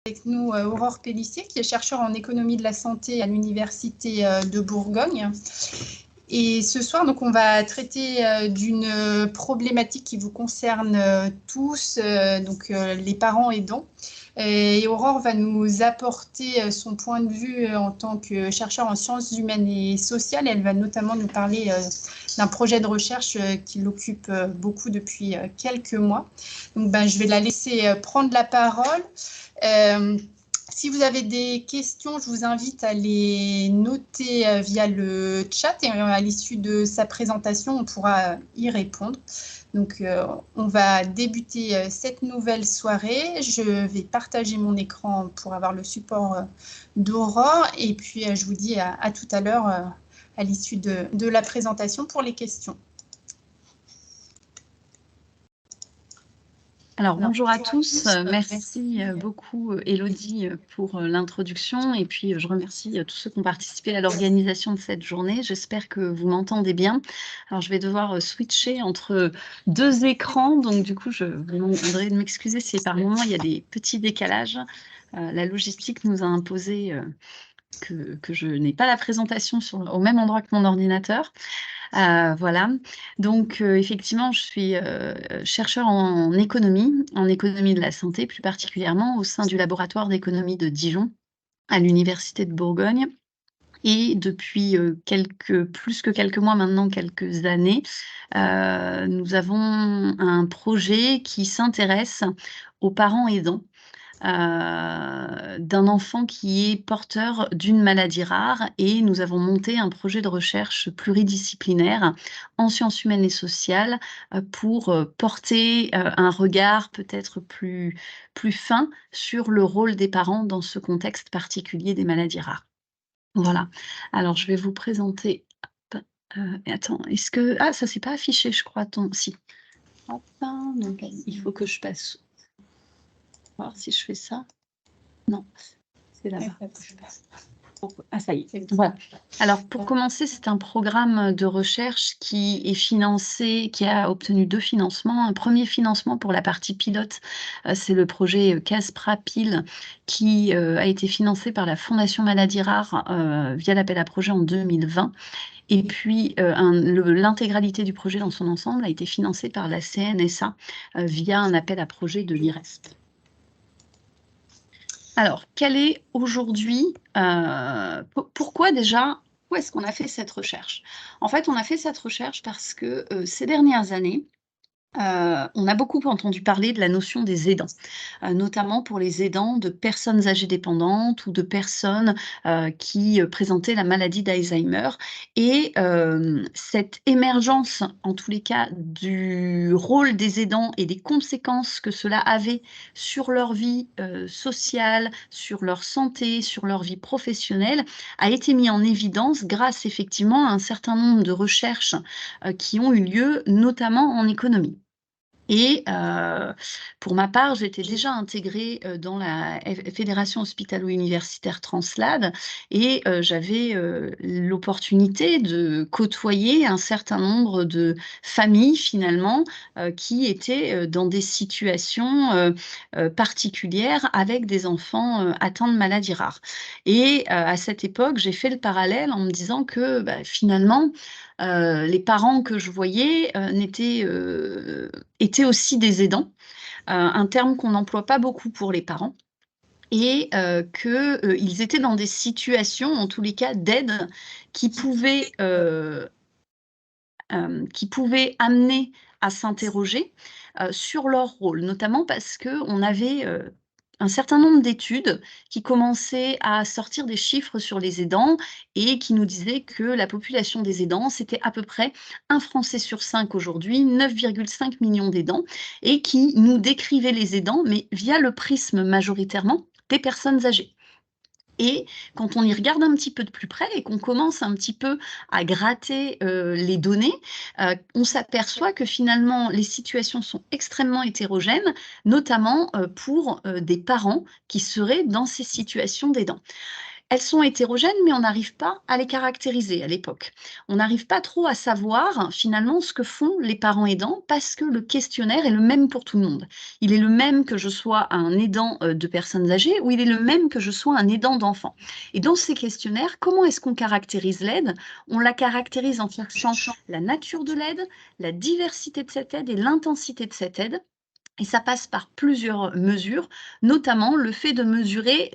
Avec nous Aurore Pellissier, qui est chercheure en économie de la santé à l'Université de Bourgogne. Et ce soir, donc, on va traiter d'une problématique qui vous concerne tous, donc les parents aidants. Et Aurore va nous apporter son point de vue en tant que chercheur en sciences humaines et sociales. Elle va notamment nous parler d'un projet de recherche qui l'occupe beaucoup depuis quelques mois. Donc, je vais la laisser prendre la parole. Si vous avez des questions, je vous invite à les noter via le chat et à l'issue de sa présentation, on pourra y répondre. Donc, on va débuter cette nouvelle soirée. Je vais partager mon écran pour avoir le support d'Aurore et puis je vous dis à tout à l'heure à l'issue de la présentation pour les questions. Alors, bonjour à tous. Merci beaucoup, Élodie, pour l'introduction. Et puis, je remercie tous ceux qui ont participé à l'organisation de cette journée. J'espère que vous m'entendez bien. Alors, je vais devoir switcher entre deux écrans. Donc, du coup, je vous demanderai de m'excuser si par moment, il y a des petits décalages. La logistique nous a imposé que je n'ai pas la présentation au même endroit que mon ordinateur. Voilà, donc effectivement, je suis chercheur en économie de la santé, plus particulièrement au sein du laboratoire d'économie de Dijon, à l'Université de Bourgogne. Et depuis plus que quelques mois maintenant, quelques années, nous avons un projet qui s'intéresse aux parents aidants. D'un enfant qui est porteur d'une maladie rare et nous avons monté un projet de recherche pluridisciplinaire en sciences humaines et sociales pour porter un regard peut-être plus fin sur le rôle des parents dans ce contexte particulier des maladies rares. Voilà, alors je vais vous présenter. Attends, est-ce que... Ah, ça s'est pas affiché, je crois. Si. Hop, donc, il faut que je passe. Voir si je fais ça. Non, c'est là-bas. Ah, ça y est. Voilà. Alors, pour commencer, c'est un programme de recherche qui est financé, qui a obtenu 2 financements. Un premier financement pour la partie pilote, c'est le projet CASPRA-PIL qui a été financé par la Fondation Maladies Rares via l'appel à projet en 2020. Et puis, l'intégralité du projet dans son ensemble a été financée par la CNSA via un appel à projet de l'IRESP. Alors, quel est aujourd'hui, pourquoi déjà, où est-ce qu'on a fait cette recherche? En fait, on a fait cette recherche parce que ces dernières années, on a beaucoup entendu parler de la notion des aidants, notamment pour les aidants de personnes âgées dépendantes ou de personnes qui présentaient la maladie d'Alzheimer. Et cette émergence, en tous les cas, du rôle des aidants et des conséquences que cela avait sur leur vie sociale, sur leur santé, sur leur vie professionnelle, a été mis en évidence grâce effectivement à un certain nombre de recherches qui ont eu lieu, notamment en économie. Et pour ma part, j'étais déjà intégrée dans la Fédération hospitalo-universitaire Translad et j'avais l'opportunité de côtoyer un certain nombre de familles finalement qui étaient dans des situations particulières avec des enfants atteints de maladies rares. Et à cette époque, j'ai fait le parallèle en me disant que finalement, les parents que je voyais étaient aussi des aidants, un terme qu'on n'emploie pas beaucoup pour les parents, et qu'ils étaient dans des situations, en tous les cas, d'aide qui pouvaient amener à s'interroger sur leur rôle, notamment parce qu'on avait un certain nombre d'études qui commençaient à sortir des chiffres sur les aidants et qui nous disaient que la population des aidants, c'était à peu près 1 Français sur 5 aujourd'hui, 9,5 millions d'aidants, et qui nous décrivaient les aidants, mais via le prisme majoritairement des personnes âgées. Et quand on y regarde un petit peu de plus près et qu'on commence un petit peu à gratter les données, on s'aperçoit que finalement, les situations sont extrêmement hétérogènes, notamment pour des parents qui seraient dans ces situations d'aidants. Elles sont hétérogènes, mais on n'arrive pas à les caractériser à l'époque. On n'arrive pas trop à savoir finalement ce que font les parents aidants parce que le questionnaire est le même pour tout le monde. Il est le même que je sois un aidant de personnes âgées ou il est le même que je sois un aidant d'enfants. Et dans ces questionnaires, comment est-ce qu'on caractérise l'aide? On la caractérise en cherchant la nature de l'aide, la diversité de cette aide et l'intensité de cette aide. Et ça passe par plusieurs mesures, notamment le fait de mesurer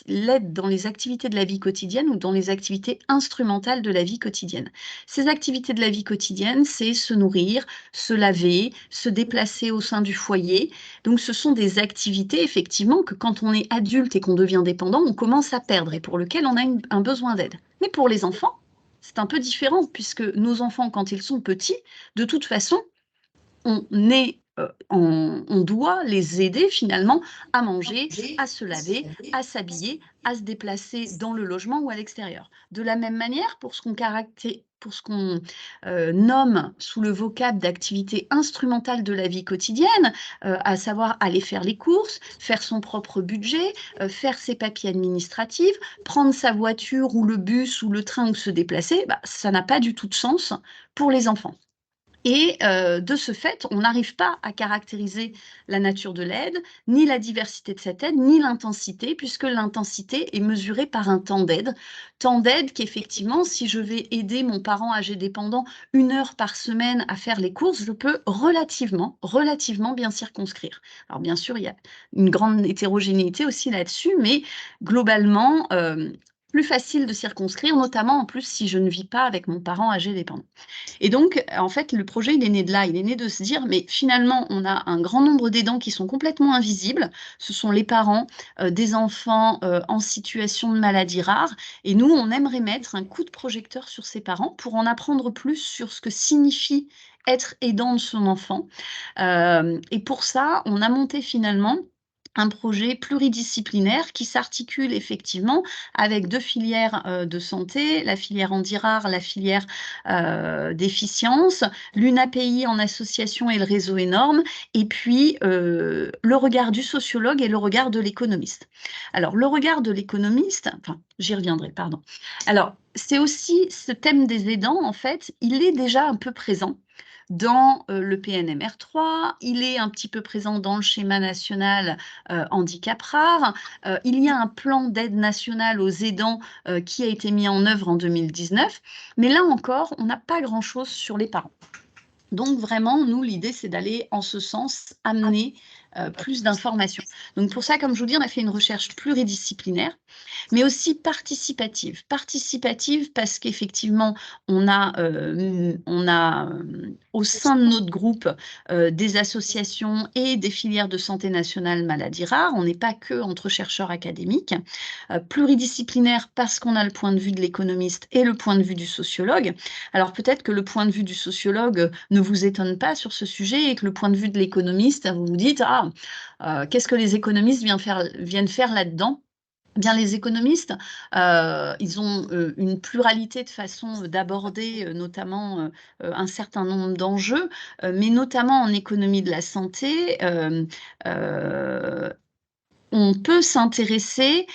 l'aide dans les activités de la vie quotidienne ou dans les activités instrumentales de la vie quotidienne. Ces activités de la vie quotidienne, c'est se nourrir, se laver, se déplacer au sein du foyer. Donc ce sont des activités, effectivement, que quand on est adulte et qu'on devient dépendant, on commence à perdre et pour lequel on a un besoin d'aide. Mais pour les enfants, c'est un peu différent puisque nos enfants, quand ils sont petits, de toute façon, on doit les aider finalement à manger, à se laver, à s'habiller, à se déplacer dans le logement ou à l'extérieur. De la même manière, pour ce qu'on nomme sous le vocable d'activité instrumentale de la vie quotidienne, à savoir aller faire les courses, faire son propre budget, faire ses papiers administratifs, prendre sa voiture ou le bus ou le train ou se déplacer, ça n'a pas du tout de sens pour les enfants. Et de ce fait, on n'arrive pas à caractériser la nature de l'aide, ni la diversité de cette aide, ni l'intensité, puisque l'intensité est mesurée par un temps d'aide. Temps d'aide qu'effectivement, si je vais aider mon parent âgé dépendant 1 heure par semaine à faire les courses, je peux relativement bien circonscrire. Alors bien sûr, il y a une grande hétérogénéité aussi là-dessus, mais globalement, plus facile de circonscrire, notamment en plus si je ne vis pas avec mon parent âgé dépendant. Et donc, en fait, le projet, il est né de là. Il est né de se dire, mais finalement, on a un grand nombre d'aidants qui sont complètement invisibles. Ce sont les parents des enfants en situation de maladie rare. Et nous, on aimerait mettre un coup de projecteur sur ces parents pour en apprendre plus sur ce que signifie être aidant de son enfant. Et pour ça, on a monté finalement un projet pluridisciplinaire qui s'articule effectivement avec 2 filières de santé, la filière Handirard, la filière d'efficience, l'UNAPI en association et le réseau énorme, et puis le regard du sociologue et le regard de l'économiste. Alors, le regard de l'économiste, enfin, j'y reviendrai, pardon. Alors, c'est aussi ce thème des aidants, en fait, il est déjà un peu présent dans le PNMR3, il est un petit peu présent dans le schéma national handicap rare. Il y a un plan d'aide nationale aux aidants qui a été mis en œuvre en 2019, mais là encore, on n'a pas grand-chose sur les parents. Donc vraiment, nous, l'idée, c'est d'aller en ce sens, amener plus d'informations. Donc pour ça, comme je vous dis, on a fait une recherche pluridisciplinaire, mais aussi participative. Participative parce qu'effectivement, on a au sein de notre groupe des associations et des filières de santé nationale maladies rares. On n'est pas que entre chercheurs académiques. Pluridisciplinaire parce qu'on a le point de vue de l'économiste et le point de vue du sociologue. Alors peut-être que le point de vue du sociologue ne vous étonne pas sur ce sujet et que le point de vue de l'économiste, vous vous dites, qu'est-ce que les économistes viennent faire là-dedans? Bien, les économistes, ils ont une pluralité de façons d'aborder notamment un certain nombre d'enjeux, mais notamment en économie de la santé, on peut s'intéresser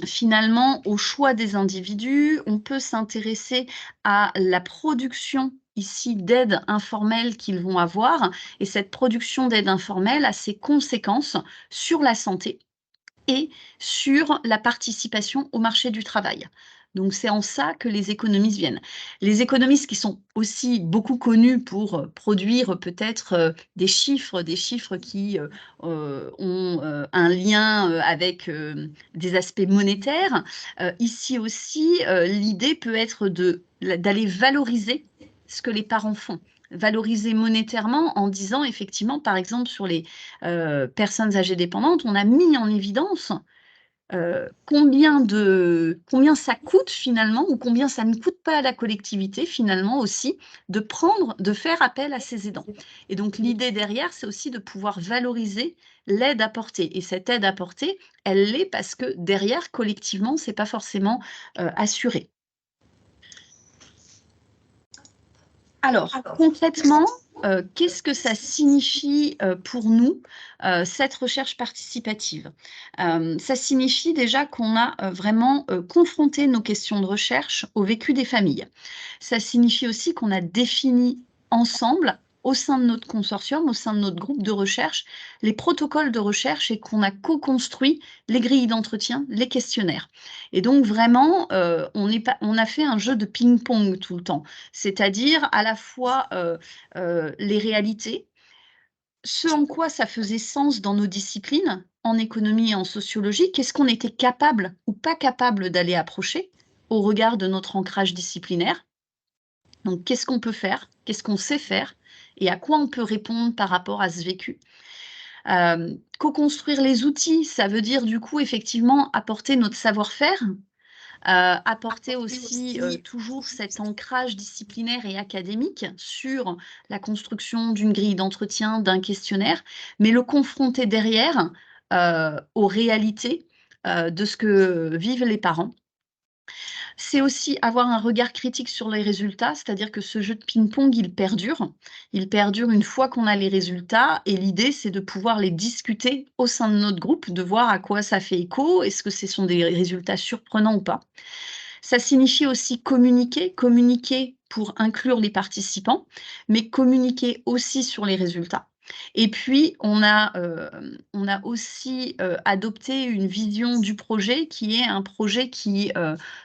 finalement au choix des individus, on peut s'intéresser à la production ici d'aide informelle qu'ils vont avoir, et cette production d'aide informelle a ses conséquences sur la santé et sur la participation au marché du travail. Donc c'est en ça que les économistes viennent. Les économistes qui sont aussi beaucoup connus pour produire peut-être des chiffres qui ont un lien avec des aspects monétaires. Ici aussi, l'idée peut être d'aller valoriser ce que les parents font. Valoriser monétairement en disant effectivement, par exemple, sur les personnes âgées dépendantes, on a mis en évidence combien ça coûte finalement, ou combien ça ne coûte pas à la collectivité finalement aussi, de faire appel à ces aidants. Et donc l'idée derrière, c'est aussi de pouvoir valoriser l'aide apportée. Et cette aide apportée, elle l'est parce que derrière, collectivement, c'est pas forcément assuré. Alors, concrètement, qu'est-ce que ça signifie pour nous, cette recherche participative? Ça signifie déjà qu'on a vraiment confronté nos questions de recherche au vécu des familles. Ça signifie aussi qu'on a défini ensemble, au sein de notre consortium, au sein de notre groupe de recherche, les protocoles de recherche et qu'on a co-construit les grilles d'entretien, les questionnaires. Et donc vraiment, on a fait un jeu de ping-pong tout le temps, c'est-à-dire à la fois les réalités, ce en quoi ça faisait sens dans nos disciplines, en économie et en sociologie, qu'est-ce qu'on était capable ou pas capable d'aller approcher au regard de notre ancrage disciplinaire. Donc, qu'est-ce qu'on peut faire? Qu'est-ce qu'on sait faire? Et à quoi on peut répondre par rapport à ce vécu? Co-construire les outils, ça veut dire du coup effectivement apporter notre savoir-faire, apporter aussi toujours cet ancrage disciplinaire et académique sur la construction d'une grille d'entretien, d'un questionnaire, mais le confronter derrière aux réalités de ce que vivent les parents. C'est aussi avoir un regard critique sur les résultats, c'est-à-dire que ce jeu de ping-pong, il perdure. Il perdure une fois qu'on a les résultats et l'idée, c'est de pouvoir les discuter au sein de notre groupe, de voir à quoi ça fait écho, est-ce que ce sont des résultats surprenants ou pas. Ça signifie aussi communiquer, communiquer pour inclure les participants, mais communiquer aussi sur les résultats. Et puis, on a aussi adopté une vision du projet qui est un projet qui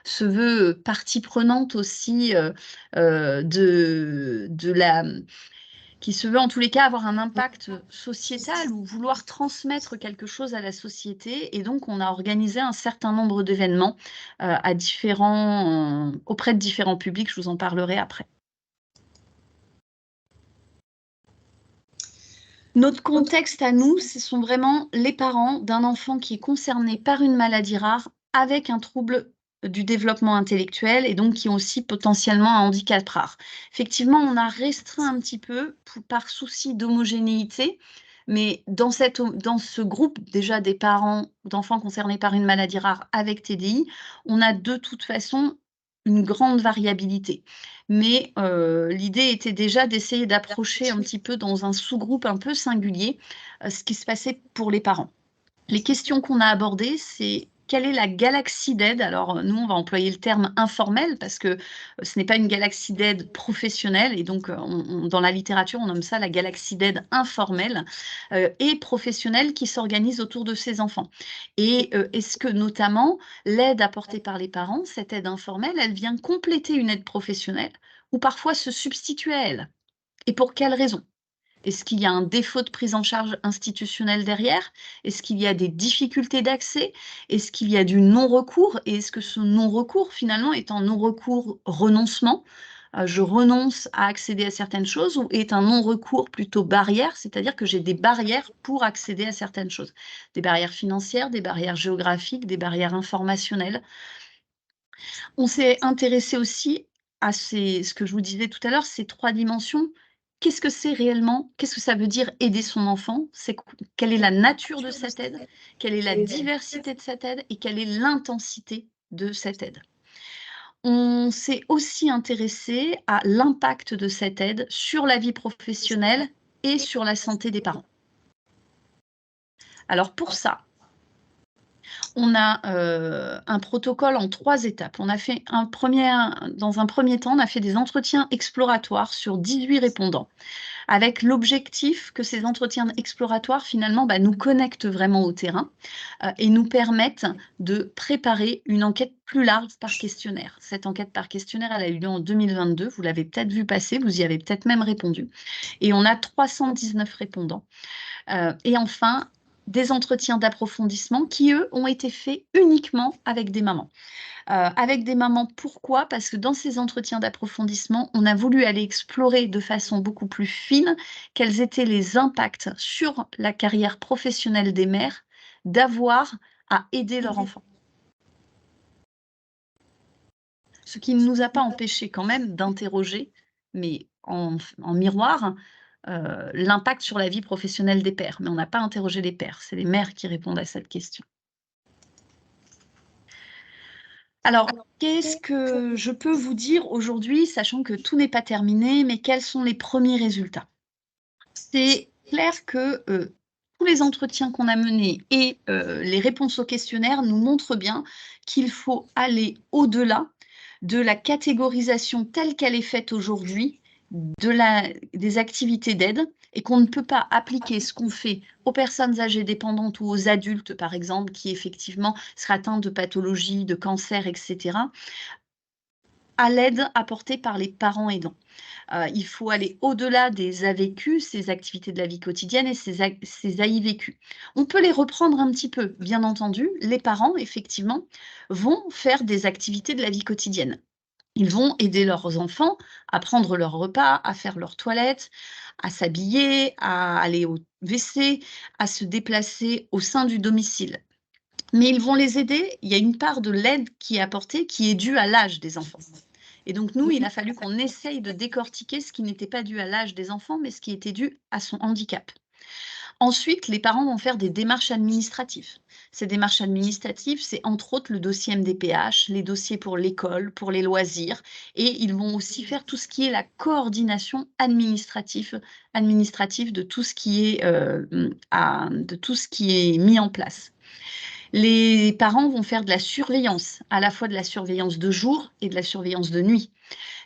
se veut partie prenante aussi de la qui se veut en tous les cas avoir un impact sociétal ou vouloir transmettre quelque chose à la société. Et donc, on a organisé un certain nombre d'événements auprès de différents publics. Je vous en parlerai après. Notre contexte à nous, ce sont vraiment les parents d'un enfant qui est concerné par une maladie rare avec un trouble du développement intellectuel et donc qui ont aussi potentiellement un handicap rare. Effectivement, on a restreint un petit peu par souci d'homogénéité, mais dans ce groupe déjà des parents d'enfants concernés par une maladie rare avec TDI, on a de toute façon une grande variabilité. Mais l'idée était déjà d'essayer d'approcher un petit peu dans un sous-groupe un peu singulier ce qui se passait pour les parents. Les questions qu'on a abordées, c'est quelle est la galaxie d'aide? Alors, nous, on va employer le terme informel parce que ce n'est pas une galaxie d'aide professionnelle. Et donc, dans la littérature, on nomme ça la galaxie d'aide informelle et professionnelle qui s'organise autour de ces enfants. Et est-ce que, notamment, l'aide apportée par les parents, cette aide informelle, elle vient compléter une aide professionnelle ou parfois se substituer à elle? Et pour quelles raisons? Est-ce qu'il y a un défaut de prise en charge institutionnelle derrière? Est-ce qu'il y a des difficultés d'accès? Est-ce qu'il y a du non-recours? Et est-ce que ce non-recours, finalement, est un non-recours renoncement? Je renonce à accéder à certaines choses ou est un non-recours plutôt barrière, c'est-à-dire que j'ai des barrières pour accéder à certaines choses. Des barrières financières, des barrières géographiques, des barrières informationnelles. On s'est intéressé aussi à ce que je vous disais tout à l'heure, ces 3 dimensions. Qu'est-ce que c'est réellement? Qu'est-ce que ça veut dire aider son enfant? Quelle est la nature de cette aide? Quelle est la diversité de cette aide? Et quelle est l'intensité de cette aide? On s'est aussi intéressé à l'impact de cette aide sur la vie professionnelle et sur la santé des parents. Alors pour ça, on a un protocole en 3 étapes. Dans un premier temps, on a fait des entretiens exploratoires sur 18 répondants, avec l'objectif que ces entretiens exploratoires, finalement, nous connectent vraiment au terrain et nous permettent de préparer une enquête plus large par questionnaire. Cette enquête par questionnaire, elle a eu lieu en 2022. Vous l'avez peut-être vu passer, vous y avez peut-être même répondu. Et on a 319 répondants. Et enfin, des entretiens d'approfondissement qui, eux, ont été faits uniquement avec des mamans. Avec des mamans, pourquoi? Parce que dans ces entretiens d'approfondissement, on a voulu aller explorer de façon beaucoup plus fine quels étaient les impacts sur la carrière professionnelle des mères d'avoir à aider leur enfant. Ce qui ne nous a pas empêché quand même d'interroger, mais en miroir, l'impact sur la vie professionnelle des pères. Mais on n'a pas interrogé les pères, c'est les mères qui répondent à cette question. Alors, qu'est-ce que je peux vous dire aujourd'hui, sachant que tout n'est pas terminé, mais quels sont les premiers résultats? C'est clair que tous les entretiens qu'on a menés et les réponses au questionnaire nous montrent bien qu'il faut aller au-delà de la catégorisation telle qu'elle est faite aujourd'hui des activités d'aide et qu'on ne peut pas appliquer ce qu'on fait aux personnes âgées dépendantes ou aux adultes, par exemple, qui effectivement seraient atteints de pathologies, de cancer, etc., à l'aide apportée par les parents aidants. Il faut aller au-delà des AVQ, ces activités de la vie quotidienne et ces AIVQ. On peut les reprendre un petit peu, bien entendu. Les parents, effectivement, vont faire des activités de la vie quotidienne. Ils vont aider leurs enfants à prendre leur repas, à faire leur toilette, à s'habiller, à aller au WC, à se déplacer au sein du domicile. Mais ils vont les aider, il y a une part de l'aide qui est apportée qui est due à l'âge des enfants. Et donc nous, il a fallu qu'on essaye de décortiquer ce qui n'était pas dû à l'âge des enfants, mais ce qui était dû à son handicap. Ensuite, les parents vont faire des démarches administratives. Ces démarches administratives, c'est entre autres le dossier MDPH, les dossiers pour l'école, pour les loisirs, et ils vont aussi faire tout ce qui est la coordination administrative de tout ce qui est mis en place. Les parents vont faire de la surveillance, à la fois de la surveillance de jour et de la surveillance de nuit.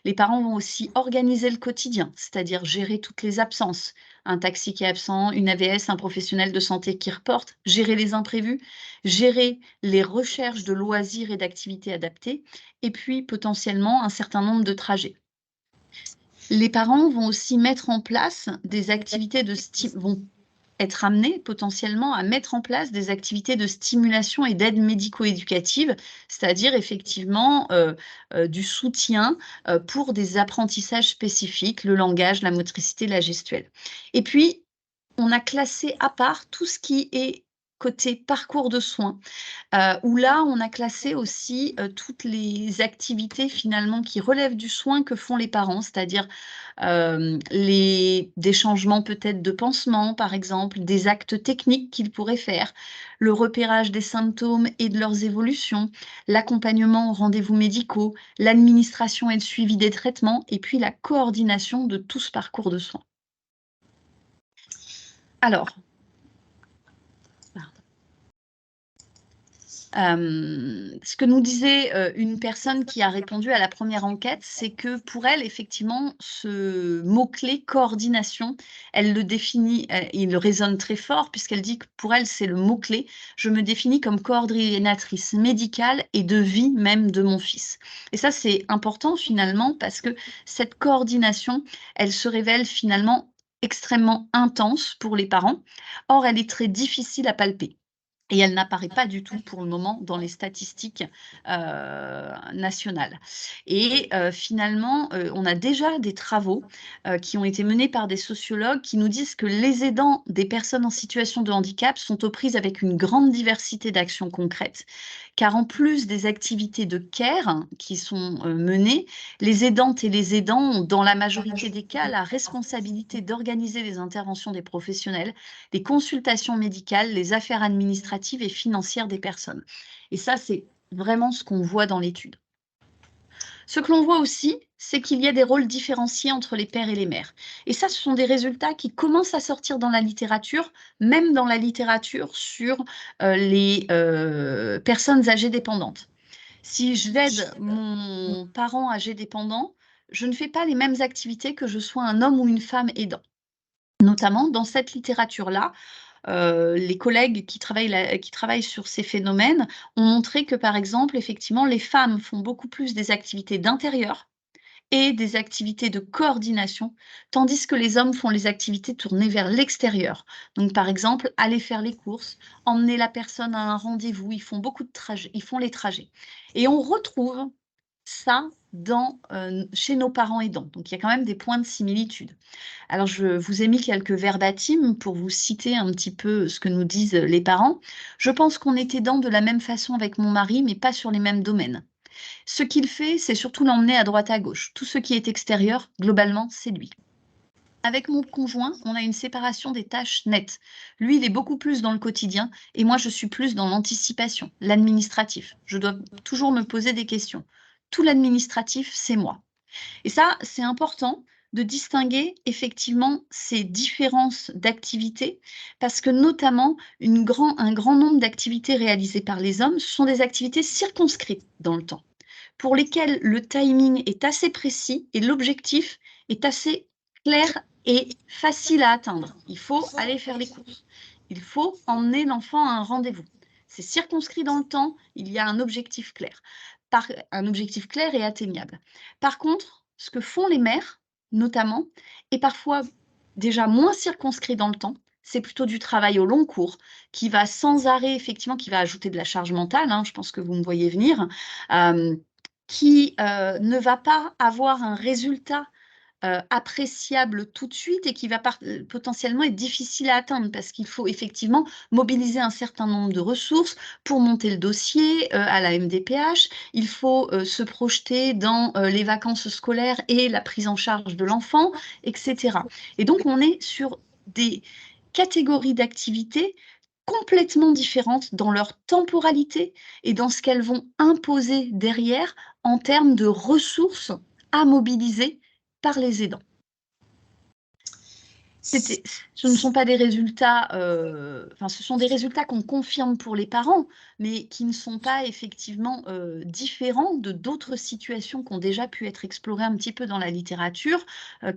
Les parents vont aussi organiser le quotidien, c'est-à-dire gérer toutes les absences. Un taxi qui est absent, une AVS, un professionnel de santé qui reporte, gérer les imprévus, gérer les recherches de loisirs et d'activités adaptées, et puis potentiellement un certain nombre de trajets. Les parents vont aussi mettre en place des activités vont être amenés potentiellement à mettre en place des activités de stimulation et d'aide médico-éducative, c'est-à-dire effectivement du soutien pour des apprentissages spécifiques, le langage, la motricité, la gestuelle. Et puis, on a classé à part tout ce qui est côté parcours de soins, où là, on a classé aussi toutes les activités finalement qui relèvent du soin que font les parents, c'est-à-dire des changements peut-être de pansement, par exemple, des actes techniques qu'ils pourraient faire, le repérage des symptômes et de leurs évolutions, l'accompagnement aux rendez-vous médicaux, l'administration et le suivi des traitements, et puis la coordination de tout ce parcours de soins. Alors, ce que nous disait une personne qui a répondu à la première enquête, c'est que pour elle, effectivement, ce mot-clé coordination, elle le définit, il résonne très fort puisqu'elle dit que pour elle, c'est le mot-clé. Je me définis comme coordinatrice médicale et de vie même de mon fils. Et ça, c'est important finalement parce que cette coordination, elle se révèle finalement extrêmement intense pour les parents. Or, elle est très difficile à palper. Et elle n'apparaît pas du tout pour le moment dans les statistiques nationales. Et finalement, on a déjà des travaux qui ont été menés par des sociologues qui nous disent que les aidants des personnes en situation de handicap sont aux prises avec une grande diversité d'actions concrètes, car en plus des activités de care qui sont menées, les aidantes et les aidants ont dans la majorité des cas la responsabilité d'organiser les interventions des professionnels, les consultations médicales, les affaires administratives et financières des personnes. Et ça, c'est vraiment ce qu'on voit dans l'étude. Ce que l'on voit aussi, c'est qu'il y a des rôles différenciés entre les pères et les mères. Et ça, ce sont des résultats qui commencent à sortir dans la littérature, même dans la littérature sur les personnes âgées dépendantes. Si j'aide mon parent âgé dépendant, je ne fais pas les mêmes activités que je sois un homme ou une femme aidant. Notamment dans cette littérature-là, les collègues qui travaillent sur ces phénomènes ont montré que, par exemple, effectivement, les femmes font beaucoup plus des activités d'intérieur et des activités de coordination, tandis que les hommes font les activités tournées vers l'extérieur. Donc, par exemple, aller faire les courses, emmener la personne à un rendez-vous, ils font beaucoup de trajets, ils font les trajets. Et on retrouve ça chez nos parents aidants. Donc, il y a quand même des points de similitude. Alors, je vous ai mis quelques verbatims pour vous citer un petit peu ce que nous disent les parents. Je pense qu'on est aidant de la même façon avec mon mari, mais pas sur les mêmes domaines. Ce qu'il fait, c'est surtout l'emmener à droite à gauche. Tout ce qui est extérieur, globalement, c'est lui. Avec mon conjoint, on a une séparation des tâches nette. Lui, il est beaucoup plus dans le quotidien et moi, je suis plus dans l'anticipation, l'administratif. Je dois toujours me poser des questions. Tout l'administratif, c'est moi. Et ça, c'est important de distinguer effectivement ces différences d'activités, parce que notamment un grand nombre d'activités réalisées par les hommes sont des activités circonscrites dans le temps, pour lesquelles le timing est assez précis et l'objectif est assez clair et facile à atteindre. Il faut aller faire les courses. Il faut emmener l'enfant à un rendez-vous. C'est circonscrit dans le temps, il y a un objectif clair. Un objectif clair et atteignable. Par contre, ce que font les mères, notamment, est parfois déjà moins circonscrit dans le temps. C'est plutôt du travail au long cours, qui va sans arrêt, effectivement, qui va ajouter de la charge mentale, hein, je pense que vous me voyez venir, qui ne va pas avoir un résultat appréciable tout de suite et qui va potentiellement être difficile à atteindre parce qu'il faut effectivement mobiliser un certain nombre de ressources pour monter le dossier à la MDPH. Il faut se projeter dans les vacances scolaires et la prise en charge de l'enfant, etc. Et donc, on est sur des catégories d'activités complètement différentes dans leur temporalité et dans ce qu'elles vont imposer derrière en termes de ressources à mobiliser par les aidants. Ce ne sont pas des résultats, ce sont des résultats qu'on confirme pour les parents, mais qui ne sont pas effectivement différents de d'autres situations qui ont déjà pu être explorées un petit peu dans la littérature.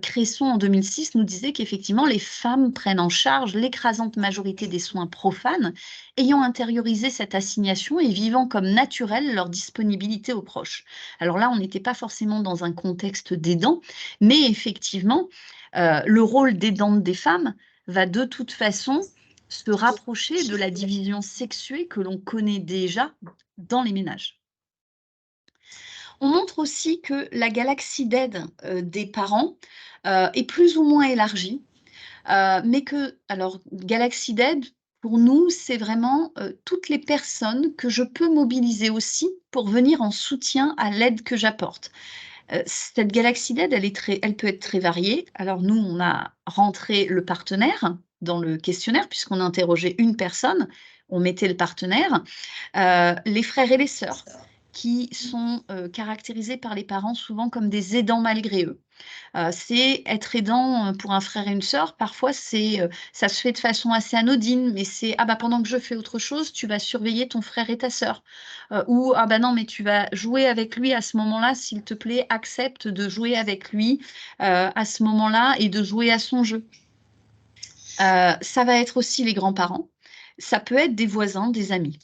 Cresson, en 2006, nous disait qu'effectivement, les femmes prennent en charge l'écrasante majorité des soins profanes, ayant intériorisé cette assignation et vivant comme naturelle leur disponibilité aux proches. Alors là, on n'était pas forcément dans un contexte d'aidant, mais effectivement, le rôle d'aidante des femmes va de toute façon se rapprocher de la division sexuée que l'on connaît déjà dans les ménages. On montre aussi que la galaxie d'aide des parents est plus ou moins élargie, mais que, alors, galaxie d'aide, pour nous, c'est vraiment toutes les personnes que je peux mobiliser aussi pour venir en soutien à l'aide que j'apporte. Cette galaxie d'aide, elle peut être très variée. Alors nous, on a rentré le partenaire dans le questionnaire puisqu'on a interrogé une personne, on mettait le partenaire, les frères et les sœurs qui sont caractérisés par les parents souvent comme des aidants malgré eux. C'est être aidant pour un frère et une sœur, parfois ça se fait de façon assez anodine, mais c'est ah bah pendant que je fais autre chose, tu vas surveiller ton frère et ta sœur. Ou ah bah non, mais tu vas jouer avec lui à ce moment-là, s'il te plaît, accepte de jouer avec lui à ce moment-là et de jouer à son jeu. Ça va être aussi les grands-parents, ça peut être des voisins, des amis.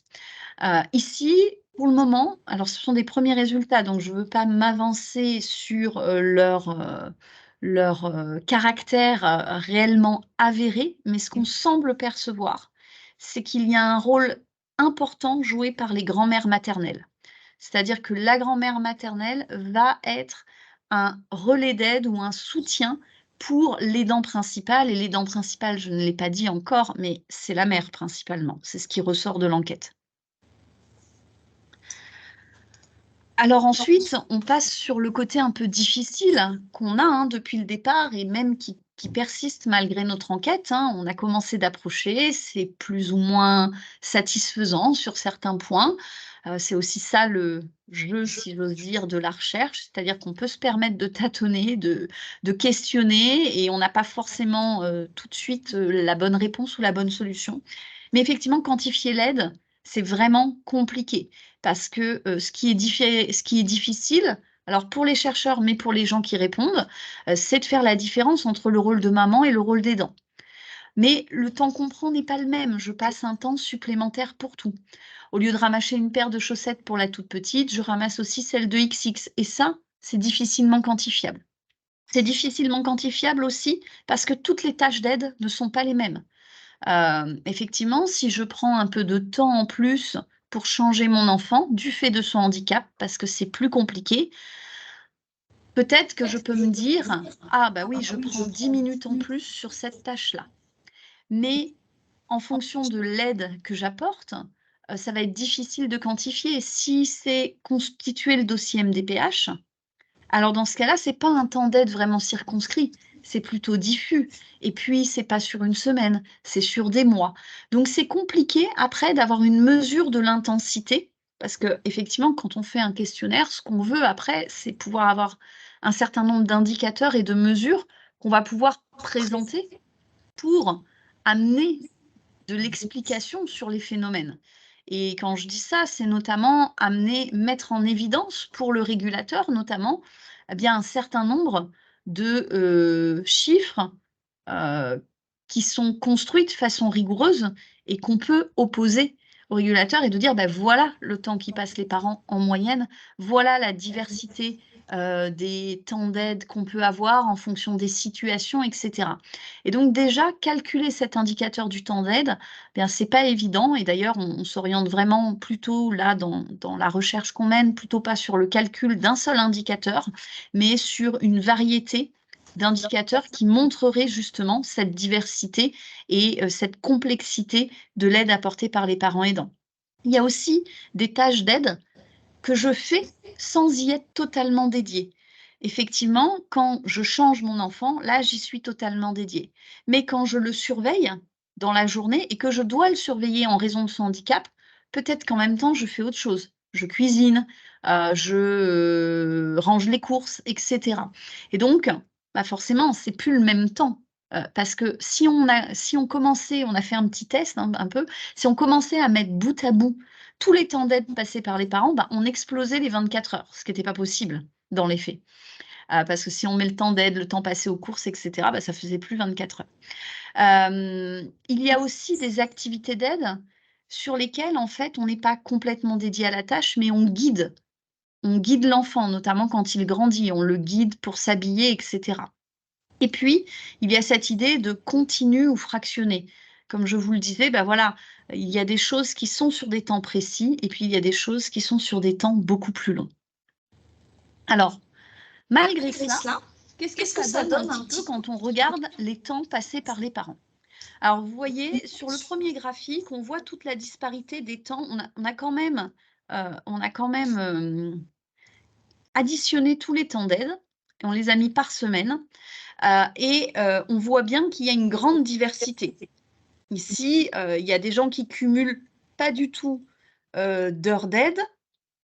Ici, pour le moment, alors ce sont des premiers résultats, donc je ne veux pas m'avancer sur leur caractère réellement avéré, mais ce qu'on semble percevoir, c'est qu'il y a un rôle important joué par les grands-mères maternelles. C'est-à-dire que la grand-mère maternelle va être un relais d'aide ou un soutien pour l'aidant principal. Et l'aidant principal, je ne l'ai pas dit encore, mais c'est la mère principalement. C'est ce qui ressort de l'enquête. Alors ensuite, on passe sur le côté un peu difficile qu'on a depuis le départ et même qui persiste malgré notre enquête. On a commencé d'approcher, c'est plus ou moins satisfaisant sur certains points. C'est aussi ça le jeu, si j'ose dire, de la recherche, c'est-à-dire qu'on peut se permettre de tâtonner, de questionner et on n'a pas forcément tout de suite la bonne réponse ou la bonne solution. Mais effectivement, quantifier l'aide, c'est vraiment compliqué parce que ce qui est difficile, alors pour les chercheurs, mais pour les gens qui répondent, c'est de faire la différence entre le rôle de maman et le rôle d'aidant. Mais le temps qu'on prend n'est pas le même. Je passe un temps supplémentaire pour tout. Au lieu de ramasser une paire de chaussettes pour la toute petite, je ramasse aussi celle de XX. Et ça, c'est difficilement quantifiable. C'est difficilement quantifiable aussi parce que toutes les tâches d'aide ne sont pas les mêmes. Effectivement, si je prends un peu de temps en plus pour changer mon enfant du fait de son handicap, parce que c'est plus compliqué, peut-être que je peux me dire « Ah bah oui, je prends 10 minutes en plus sur cette tâche-là ». Mais en fonction de l'aide que j'apporte, ça va être difficile de quantifier. Si c'est constituer le dossier MDPH, alors dans ce cas-là, ce n'est pas un temps d'aide vraiment circonscrit, c'est plutôt diffus. Et puis, ce n'est pas sur une semaine, c'est sur des mois. Donc, c'est compliqué après d'avoir une mesure de l'intensité, parce qu'effectivement, quand on fait un questionnaire, ce qu'on veut après, c'est pouvoir avoir un certain nombre d'indicateurs et de mesures qu'on va pouvoir présenter pour amener de l'explication sur les phénomènes. Et quand je dis ça, c'est notamment mettre en évidence pour le régulateur, notamment, eh bien, un certain nombre de chiffres qui sont construits de façon rigoureuse et qu'on peut opposer au régulateur et de dire, ben voilà le temps qui passent les parents en moyenne, voilà la diversité des temps d'aide qu'on peut avoir en fonction des situations, etc. Et donc déjà, calculer cet indicateur du temps d'aide, bien, c'est pas évident. Et d'ailleurs, on s'oriente vraiment plutôt là dans la recherche qu'on mène, plutôt pas sur le calcul d'un seul indicateur, mais sur une variété d'indicateurs qui montreraient justement cette diversité et cette complexité de l'aide apportée par les parents aidants. Il y a aussi des tâches d'aide que je fais sans y être totalement dédiée. Effectivement, quand je change mon enfant, là, j'y suis totalement dédiée. Mais quand je le surveille dans la journée et que je dois le surveiller en raison de son handicap, peut-être qu'en même temps, je fais autre chose. Je cuisine, je range les courses, etc. Et donc, bah forcément, c'est plus le même temps. Parce que si on commençait, on a fait un petit test un peu, si on commençait à mettre bout à bout tous les temps d'aide passés par les parents, bah, on explosait les 24 heures, ce qui n'était pas possible dans les faits. Parce que si on met le temps d'aide, le temps passé aux courses, etc., bah, ça faisait plus 24 heures. Il y a aussi des activités d'aide sur lesquelles, en fait, on n'est pas complètement dédié à la tâche, mais on guide. On guide l'enfant, notamment quand il grandit, on le guide pour s'habiller, etc. Et puis, il y a cette idée de continu ou fractionné. Comme je vous le disais, ben voilà, il y a des choses qui sont sur des temps précis et puis il y a des choses qui sont sur des temps beaucoup plus longs. Alors, malgré cela, qu'est-ce que ça donne un petit peu quand on regarde les temps passés par les parents? Alors, vous voyez, sur le premier graphique, on voit toute la disparité des temps. On a quand même additionné tous les temps d'aide et on les a mis par semaine. On voit bien qu'il y a une grande diversité. Ici, il y a des gens qui cumulent pas du tout d'heures d'aide,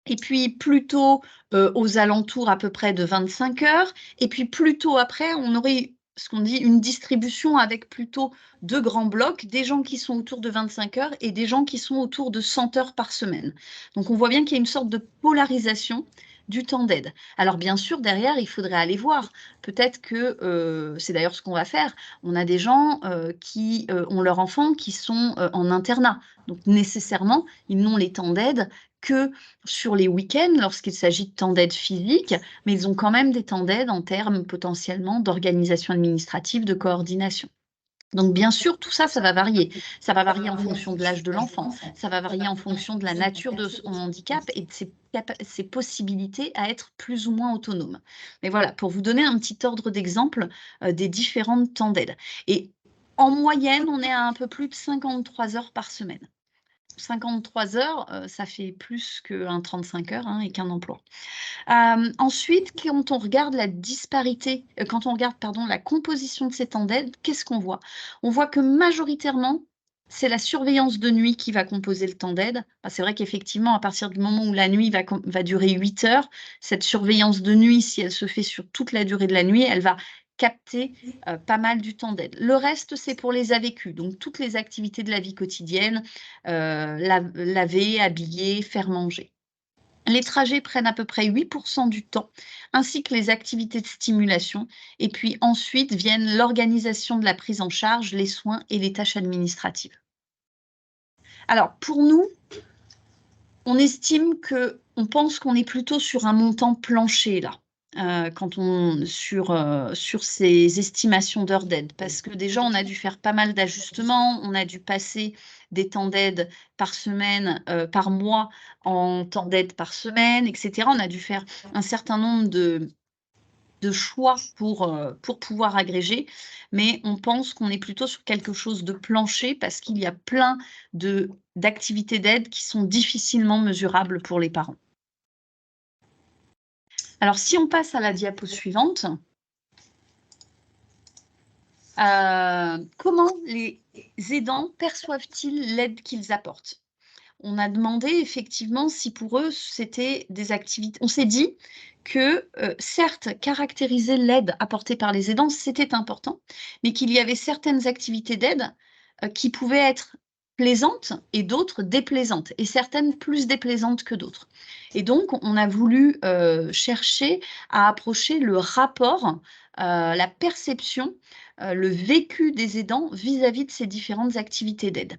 et puis plutôt aux alentours à peu près de 25 heures, et puis plutôt après, on aurait ce qu'on dit une distribution avec plutôt deux grands blocs, des gens qui sont autour de 25 heures et des gens qui sont autour de 100 heures par semaine. Donc on voit bien qu'il y a une sorte de polarisation du temps d'aide. Alors bien sûr, derrière, il faudrait aller voir. Peut-être que, c'est d'ailleurs ce qu'on va faire, on a des gens qui ont leurs enfants qui sont en internat. Donc nécessairement, ils n'ont les temps d'aide que sur les week-ends lorsqu'il s'agit de temps d'aide physique, mais ils ont quand même des temps d'aide en termes potentiellement d'organisation administrative, de coordination. Donc bien sûr, tout ça, ça va varier. Ça va varier en fonction de l'âge de l'enfant, ça va varier en fonction de la nature de son handicap et de ses possibilités à être plus ou moins autonome. Mais voilà, pour vous donner un petit ordre d'exemple des différents temps d'aide. Et en moyenne, on est à un peu plus de 53 heures par semaine. 53 heures, ça fait plus qu'un 35 heures et qu'un emploi. Ensuite, quand on regarde la disparité, quand on regarde, pardon, la composition de ces temps d'aide, qu'est-ce qu'on voit? On voit que majoritairement, c'est la surveillance de nuit qui va composer le temps d'aide. C'est vrai qu'effectivement, à partir du moment où la nuit va durer 8 heures, cette surveillance de nuit, si elle se fait sur toute la durée de la nuit, elle va capter pas mal du temps d'aide. Le reste, c'est pour les AVQ, donc toutes les activités de la vie quotidienne, laver, habiller, faire manger. Les trajets prennent à peu près 8% du temps, ainsi que les activités de stimulation. Et puis ensuite viennent l'organisation de la prise en charge, les soins et les tâches administratives. Alors, pour nous, on estime on pense qu'on est plutôt sur un montant plancher là. Sur ces estimations d'heures d'aide, parce que déjà on a dû faire pas mal d'ajustements, on a dû passer des temps d'aide par semaine, par mois en temps d'aide par semaine, etc. On a dû faire un certain nombre de choix pour pouvoir agréger, mais on pense qu'on est plutôt sur quelque chose de plancher parce qu'il y a plein d'activités d'aide qui sont difficilement mesurables pour les parents. Alors, si on passe à la diapo suivante, comment les aidants perçoivent-ils l'aide qu'ils apportent? on a demandé effectivement si pour eux, c'était des activités. On s'est dit que, certes, caractériser l'aide apportée par les aidants, c'était important, mais qu'il y avait certaines activités d'aide qui pouvaient être plaisantes et d'autres déplaisantes, et certaines plus déplaisantes que d'autres. Et donc, on a voulu chercher à approcher le rapport, la perception, le vécu des aidants vis-à-vis de ces différentes activités d'aide.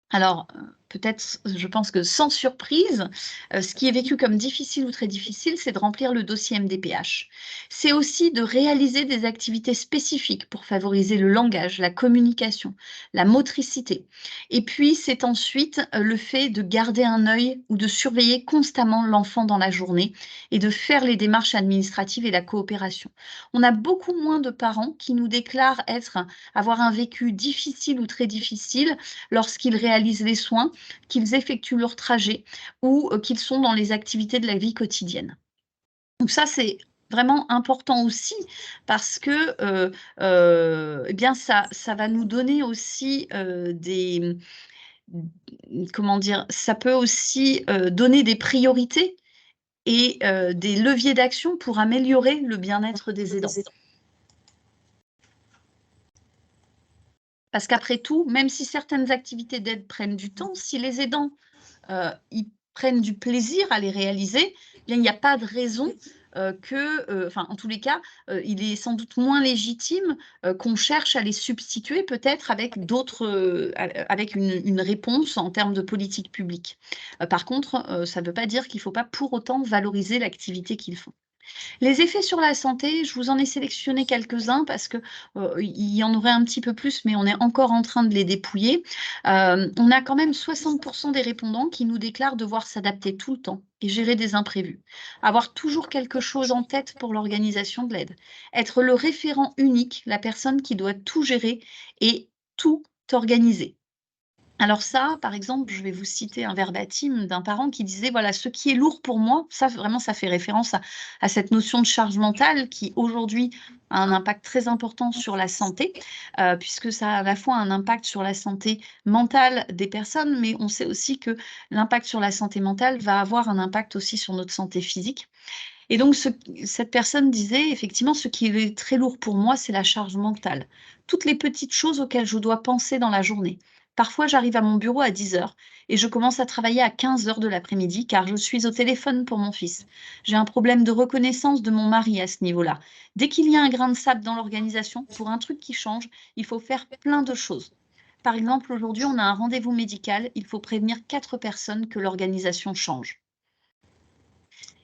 Alors, peut-être, je pense que sans surprise, ce qui est vécu comme difficile ou très difficile, c'est de remplir le dossier MDPH. C'est aussi de réaliser des activités spécifiques pour favoriser le langage, la communication, la motricité. Et puis, c'est ensuite le fait de garder un œil ou de surveiller constamment l'enfant dans la journée et de faire les démarches administratives et la coopération. On a beaucoup moins de parents qui nous déclarent avoir un vécu difficile ou très difficile lorsqu'ils réalisent les soins, qu'ils effectuent leur trajet ou qu'ils sont dans les activités de la vie quotidienne. Donc ça, c'est vraiment important aussi parce que eh bien ça va nous donner aussi comment dire, ça peut aussi donner des priorités et des leviers d'action pour améliorer le bien-être des aidants. Parce qu'après tout, même si certaines activités d'aide prennent du temps, si les aidants ils prennent du plaisir à les réaliser, eh bien, il n'y a pas de raison en tous les cas, il est sans doute moins légitime qu'on cherche à les substituer peut-être avec d'autres, avec une réponse en termes de politique publique. Par contre, ça ne veut pas dire qu'il ne faut pas pour autant valoriser l'activité qu'ils font. Les effets sur la santé, je vous en ai sélectionné quelques-uns parce que il y en aurait un petit peu plus, mais on est encore en train de les dépouiller. On a quand même 60% des répondants qui nous déclarent devoir s'adapter tout le temps et gérer des imprévus. Avoir toujours quelque chose en tête pour l'organisation de l'aide. Être le référent unique, la personne qui doit tout gérer et tout organiser. Alors ça, par exemple, je vais vous citer un verbatim d'un parent qui disait, voilà, ce qui est lourd pour moi, ça vraiment, ça fait référence à cette notion de charge mentale qui aujourd'hui a un impact très important sur la santé, puisque ça a à la fois un impact sur la santé mentale des personnes, mais on sait aussi que l'impact sur la santé mentale va avoir un impact aussi sur notre santé physique. Et donc, cette personne disait, effectivement, ce qui est très lourd pour moi, c'est la charge mentale. Toutes les petites choses auxquelles je dois penser dans la journée. Parfois, j'arrive à mon bureau à 10 heures et je commence à travailler à 15 heures de l'après-midi car je suis au téléphone pour mon fils. J'ai un problème de reconnaissance de mon mari à ce niveau-là. Dès qu'il y a un grain de sable dans l'organisation, pour un truc qui change, il faut faire plein de choses. Par exemple, aujourd'hui, on a un rendez-vous médical, il faut prévenir 4 personnes que l'organisation change.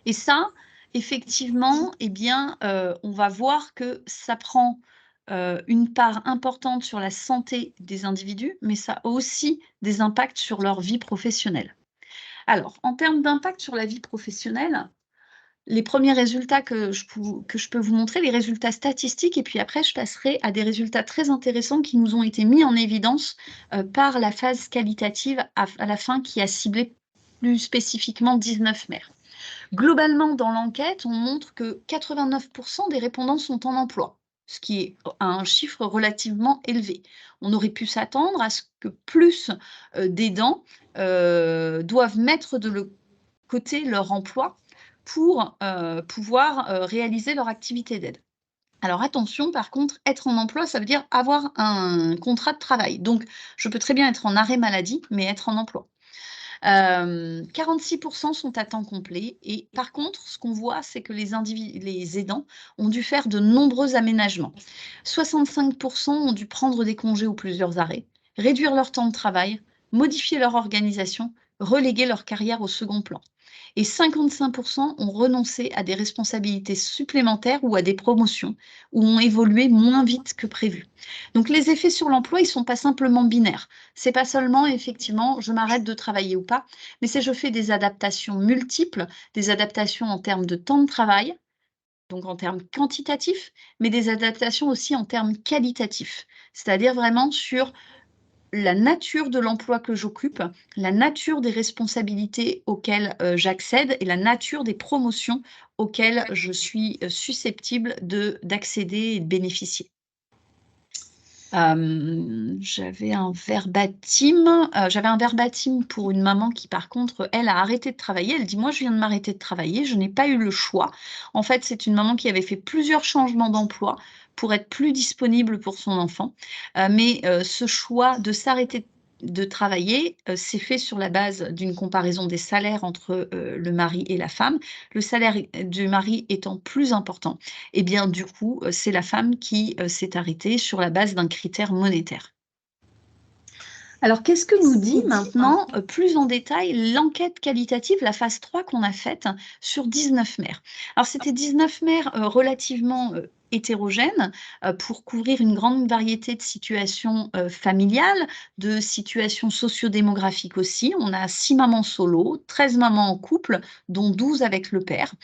Et ça, effectivement, eh bien, on va voir que ça prend une part importante sur la santé des individus, mais ça a aussi des impacts sur leur vie professionnelle. Alors, en termes d'impact sur la vie professionnelle, les premiers résultats que je peux vous montrer, les résultats statistiques, et puis après, je passerai à des résultats très intéressants qui nous ont été mis en évidence par la phase qualitative à la fin qui a ciblé plus spécifiquement 19 maires. Globalement, dans l'enquête, on montre que 89% des répondants sont en emploi, ce qui est un chiffre relativement élevé. On aurait pu s'attendre à ce que plus d'aidants doivent mettre de côté leur emploi pour pouvoir réaliser leur activité d'aide. Alors attention, par contre, être en emploi, ça veut dire avoir un contrat de travail. Donc, je peux très bien être en arrêt maladie, mais être en emploi. 46% sont à temps complet et par contre, ce qu'on voit, c'est que les aidants ont dû faire de nombreux aménagements. 65% ont dû prendre des congés ou plusieurs arrêts, réduire leur temps de travail, modifier leur organisation, reléguer leur carrière au second plan. Et 55% ont renoncé à des responsabilités supplémentaires ou à des promotions ou ont évolué moins vite que prévu. Donc les effets sur l'emploi, ils ne sont pas simplement binaires. C'est pas seulement effectivement je m'arrête de travailler ou pas, mais c'est je fais des adaptations multiples, des adaptations en termes de temps de travail, donc en termes quantitatifs, mais des adaptations aussi en termes qualitatifs, c'est-à-dire vraiment sur la nature de l'emploi que j'occupe, la nature des responsabilités auxquelles j'accède et la nature des promotions auxquelles je suis susceptible d'accéder et de bénéficier. J'avais un verbatim pour une maman qui, par contre, elle a arrêté de travailler. Elle dit, moi, je viens de m'arrêter de travailler, je n'ai pas eu le choix. En fait, c'est une maman qui avait fait plusieurs changements d'emploi pour être plus disponible pour son enfant. Mais ce choix de s'arrêter de travailler s'est fait sur la base d'une comparaison des salaires entre le mari et la femme. Le salaire du mari étant plus important, et bien du coup, c'est la femme qui s'est arrêtée sur la base d'un critère monétaire. Alors, qu'est-ce que nous dit maintenant, plus en détail, l'enquête qualitative, la phase 3 qu'on a faite sur 19 mères? Alors, c'était 19 mères relativement hétérogènes pour couvrir une grande variété de situations familiales, de situations sociodémographiques aussi. On a 6 mamans solo, 13 mamans en couple, dont 12 avec le père.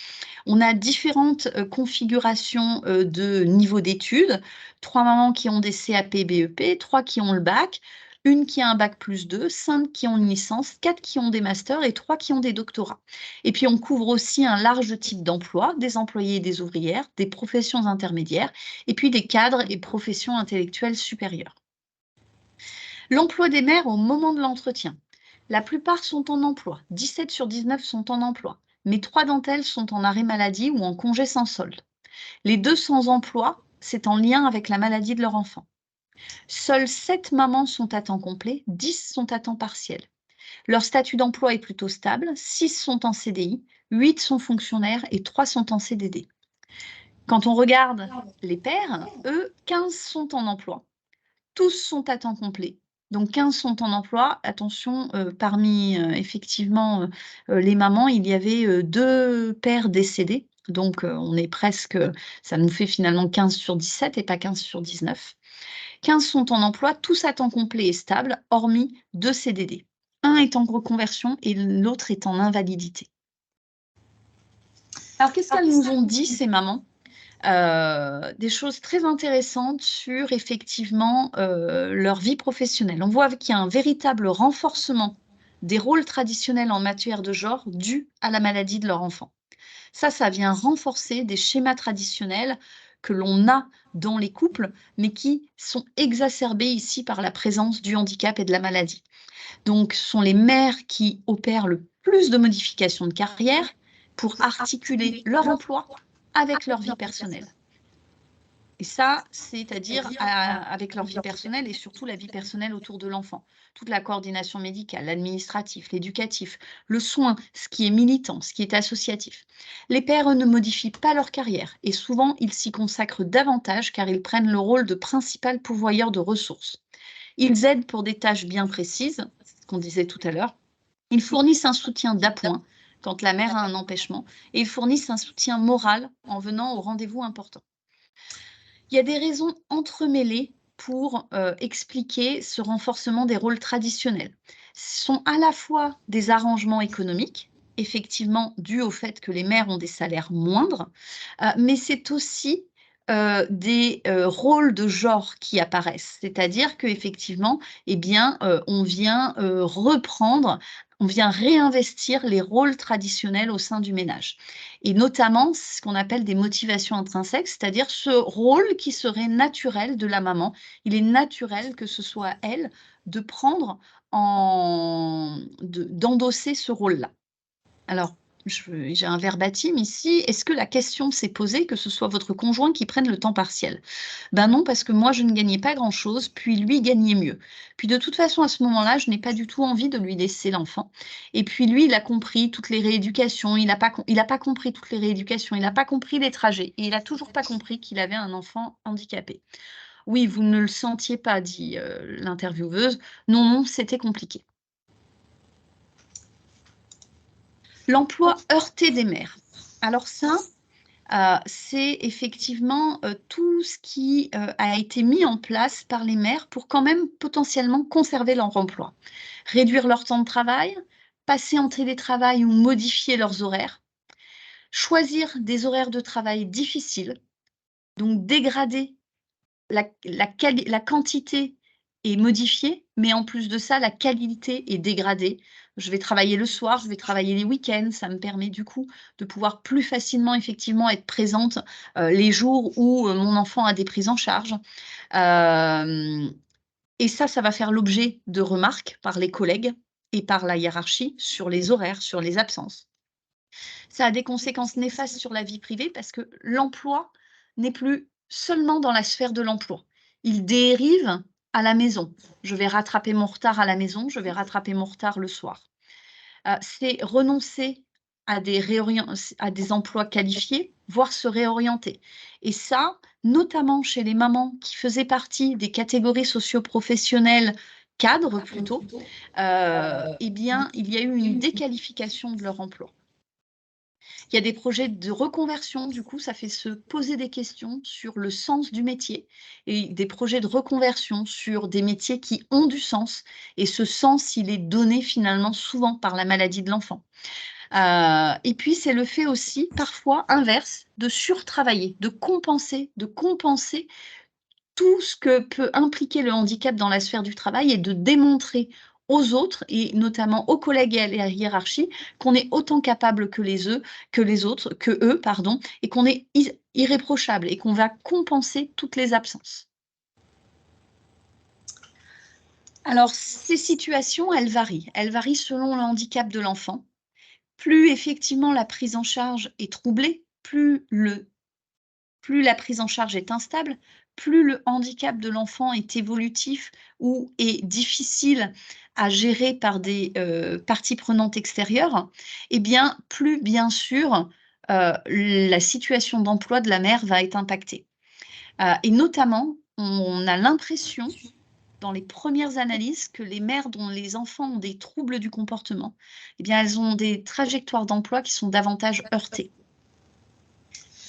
On a différentes configurations de niveau d'études. 3 mamans qui ont des CAP, BEP, 3 qui ont le bac, une qui a un bac +2, 5 qui ont une licence, 4 qui ont des masters et 3 qui ont des doctorats. Et puis on couvre aussi un large type d'emploi, des employés et des ouvrières, des professions intermédiaires, et puis des cadres et professions intellectuelles supérieures. L'emploi des mères au moment de l'entretien. La plupart sont en emploi, 17 sur 19 sont en emploi, mais 3 d'entre elles sont en arrêt maladie ou en congé sans solde. Les 2 sans emploi, c'est en lien avec la maladie de leur enfant. Seules 7 mamans sont à temps complet, 10 sont à temps partiel. Leur statut d'emploi est plutôt stable, 6 sont en CDI, 8 sont fonctionnaires et 3 sont en CDD. Quand on regarde les pères, eux, 15 sont en emploi. Tous sont à temps complet. Donc 15 sont en emploi. Attention, parmi effectivement les mamans, il y avait 2 pères décédés. Donc on est presque, ça nous fait finalement 15 sur 17 et pas 15 sur 19. 15 sont en emploi, tous à temps complet et stable, hormis 2 CDD. Un est en reconversion et l'autre est en invalidité. Alors qu'est-ce qu'elles nous ont dit, ces mamans? Des choses très intéressantes sur effectivement leur vie professionnelle. On voit qu'il y a un véritable renforcement des rôles traditionnels en matière de genre dû à la maladie de leur enfant. Ça vient renforcer des schémas traditionnels que l'on a dans les couples, mais qui sont exacerbés ici par la présence du handicap et de la maladie. Donc, ce sont les mères qui opèrent le plus de modifications de carrière pour articuler leur emploi avec leur vie personnelle. Et ça, c'est-à-dire avec leur vie personnelle et surtout la vie personnelle autour de l'enfant. Toute la coordination médicale, l'administratif, l'éducatif, le soin, ce qui est militant, ce qui est associatif. Les pères, eux, ne modifient pas leur carrière et souvent, ils s'y consacrent davantage car ils prennent le rôle de principal pourvoyeur de ressources. Ils aident pour des tâches bien précises, ce qu'on disait tout à l'heure. Ils fournissent un soutien d'appoint quand la mère a un empêchement et ils fournissent un soutien moral en venant au rendez-vous important. Il y a des raisons entremêlées pour expliquer ce renforcement des rôles traditionnels. Ce sont à la fois des arrangements économiques, effectivement dus au fait que les mères ont des salaires moindres, mais c'est aussi des rôles de genre qui apparaissent. C'est-à-dire qu'effectivement, eh bien, on vient reprendre, on vient réinvestir les rôles traditionnels au sein du ménage. Et notamment, ce qu'on appelle des motivations intrinsèques, c'est-à-dire ce rôle qui serait naturel de la maman. Il est naturel que ce soit elle de prendre d'endosser ce rôle-là. Alors, j'ai un verbatim ici. Est-ce que la question s'est posée que ce soit votre conjoint qui prenne le temps partiel? Ben non, parce que moi, je ne gagnais pas grand-chose, puis lui gagnait mieux. Puis de toute façon, à ce moment-là, je n'ai pas du tout envie de lui laisser l'enfant. Et puis lui, il a compris toutes les rééducations, il n'a pas compris toutes les rééducations, il n'a pas compris les trajets, et il n'a toujours pas compris qu'il avait un enfant handicapé. Oui, vous ne le sentiez pas, dit l'intervieweuse. Non, non, c'était compliqué. L'emploi heurté des mères. Alors ça, c'est effectivement tout ce qui a été mis en place par les mères pour quand même potentiellement conserver leur emploi. Réduire leur temps de travail, passer en télétravail ou modifier leurs horaires, choisir des horaires de travail difficiles, donc dégrader la quantité est modifiée, mais en plus de ça, la qualité est dégradée. Je vais travailler le soir, je vais travailler les week-ends, ça me permet du coup de pouvoir plus facilement effectivement être présente les jours où mon enfant a des prises en charge. Et ça va faire l'objet de remarques par les collègues et par la hiérarchie sur les horaires, sur les absences. Ça a des conséquences néfastes sur la vie privée parce que l'emploi n'est plus seulement dans la sphère de l'emploi. Il dérive à la maison. Je vais rattraper mon retard à la maison, je vais rattraper mon retard le soir. C'est renoncer à des emplois qualifiés, voire se réorienter. Et ça, notamment chez les mamans qui faisaient partie des catégories socio-professionnelles cadres plutôt, eh bien, il y a eu une déqualification de leur emploi. Il y a des projets de reconversion, du coup, ça fait se poser des questions sur le sens du métier et des projets de reconversion sur des métiers qui ont du sens. Et ce sens, il est donné finalement souvent par la maladie de l'enfant. Et puis, c'est le fait aussi, parfois, inverse, de surtravailler, de compenser tout ce que peut impliquer le handicap dans la sphère du travail et de démontrer aux autres, et notamment aux collègues et à la hiérarchie, qu'on est autant capable que eux, et qu'on est irréprochable et qu'on va compenser toutes les absences. Alors, ces situations, elles varient. Elles varient selon le handicap de l'enfant. Plus effectivement la prise en charge est troublée, plus la prise en charge est instable, plus le handicap de l'enfant est évolutif ou est difficile à gérer par des parties prenantes extérieures, et bien plus, bien sûr, la situation d'emploi de la mère va être impactée. Et notamment, on a l'impression, dans les premières analyses, que les mères dont les enfants ont des troubles du comportement, eh bien, elles ont des trajectoires d'emploi qui sont davantage heurtées.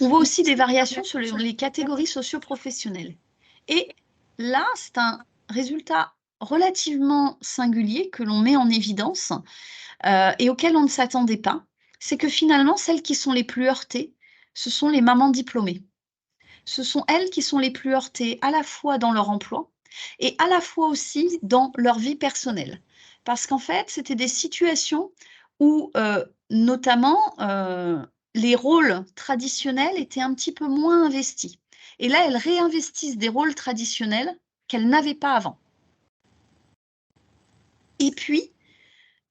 On voit aussi des variations sur les catégories socio-professionnelles. Et là, c'est un résultat relativement singulier que l'on met en évidence et auquel on ne s'attendait pas. C'est que finalement, celles qui sont les plus heurtées, ce sont les mamans diplômées. Ce sont elles qui sont les plus heurtées à la fois dans leur emploi et à la fois aussi dans leur vie personnelle. Parce qu'en fait, c'était des situations où, notamment, les rôles traditionnels étaient un petit peu moins investis. Et là, elles réinvestissent des rôles traditionnels qu'elles n'avaient pas avant. Et puis,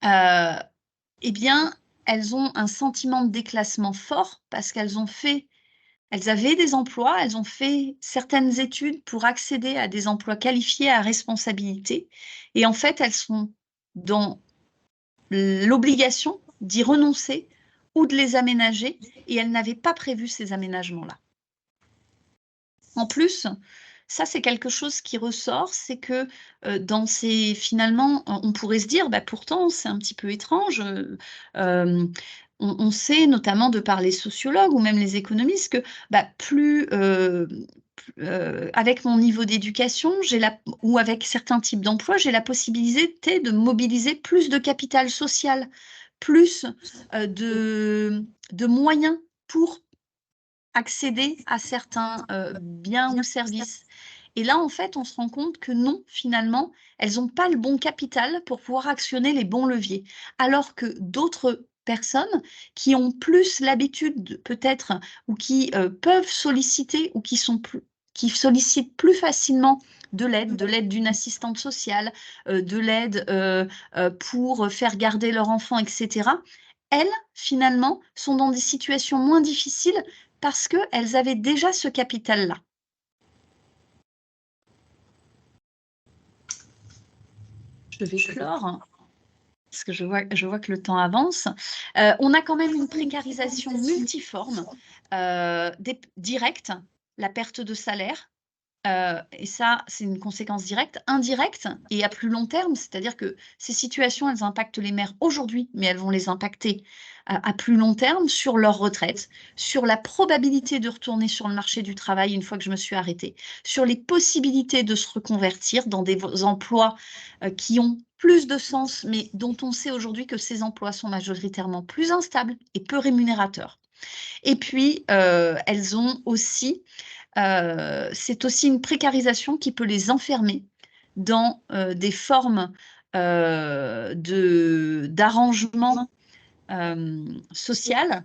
eh bien, elles ont un sentiment de déclassement fort parce qu'elles avaient des emplois, elles ont fait certaines études pour accéder à des emplois qualifiés à responsabilité. Et en fait, elles sont dans l'obligation d'y renoncer ou de les aménager, et elles n'avaient pas prévu ces aménagements-là. En plus, ça c'est quelque chose qui ressort, c'est que finalement, on pourrait se dire, bah, pourtant c'est un petit peu étrange, on sait notamment de par les sociologues ou même les économistes que bah, avec mon niveau d'éducation ou avec certains types d'emplois, j'ai la possibilité de mobiliser plus de capital social, plus de moyens pour accéder à certains biens ou services. Et là, en fait, on se rend compte que non, finalement, elles n'ont pas le bon capital pour pouvoir actionner les bons leviers. Alors que d'autres personnes qui ont plus l'habitude peut-être ou qui peuvent solliciter ou qui sollicitent plus facilement de l'aide d'une assistante sociale, de l'aide pour faire garder leur enfant, etc. Elles, finalement, sont dans des situations moins difficiles parce qu'elles avaient déjà ce capital-là. Je vais clore, parce que je vois que le temps avance. On a quand même une précarisation multiforme, directe, la perte de salaire, et ça, c'est une conséquence directe, indirecte et à plus long terme, c'est-à-dire que ces situations, elles impactent les mères aujourd'hui, mais elles vont les impacter à plus long terme sur leur retraite, sur la probabilité de retourner sur le marché du travail une fois que je me suis arrêtée, sur les possibilités de se reconvertir dans des emplois qui ont plus de sens, mais dont on sait aujourd'hui que ces emplois sont majoritairement plus instables et peu rémunérateurs. Et puis, c'est aussi une précarisation qui peut les enfermer dans des formes d'arrangement social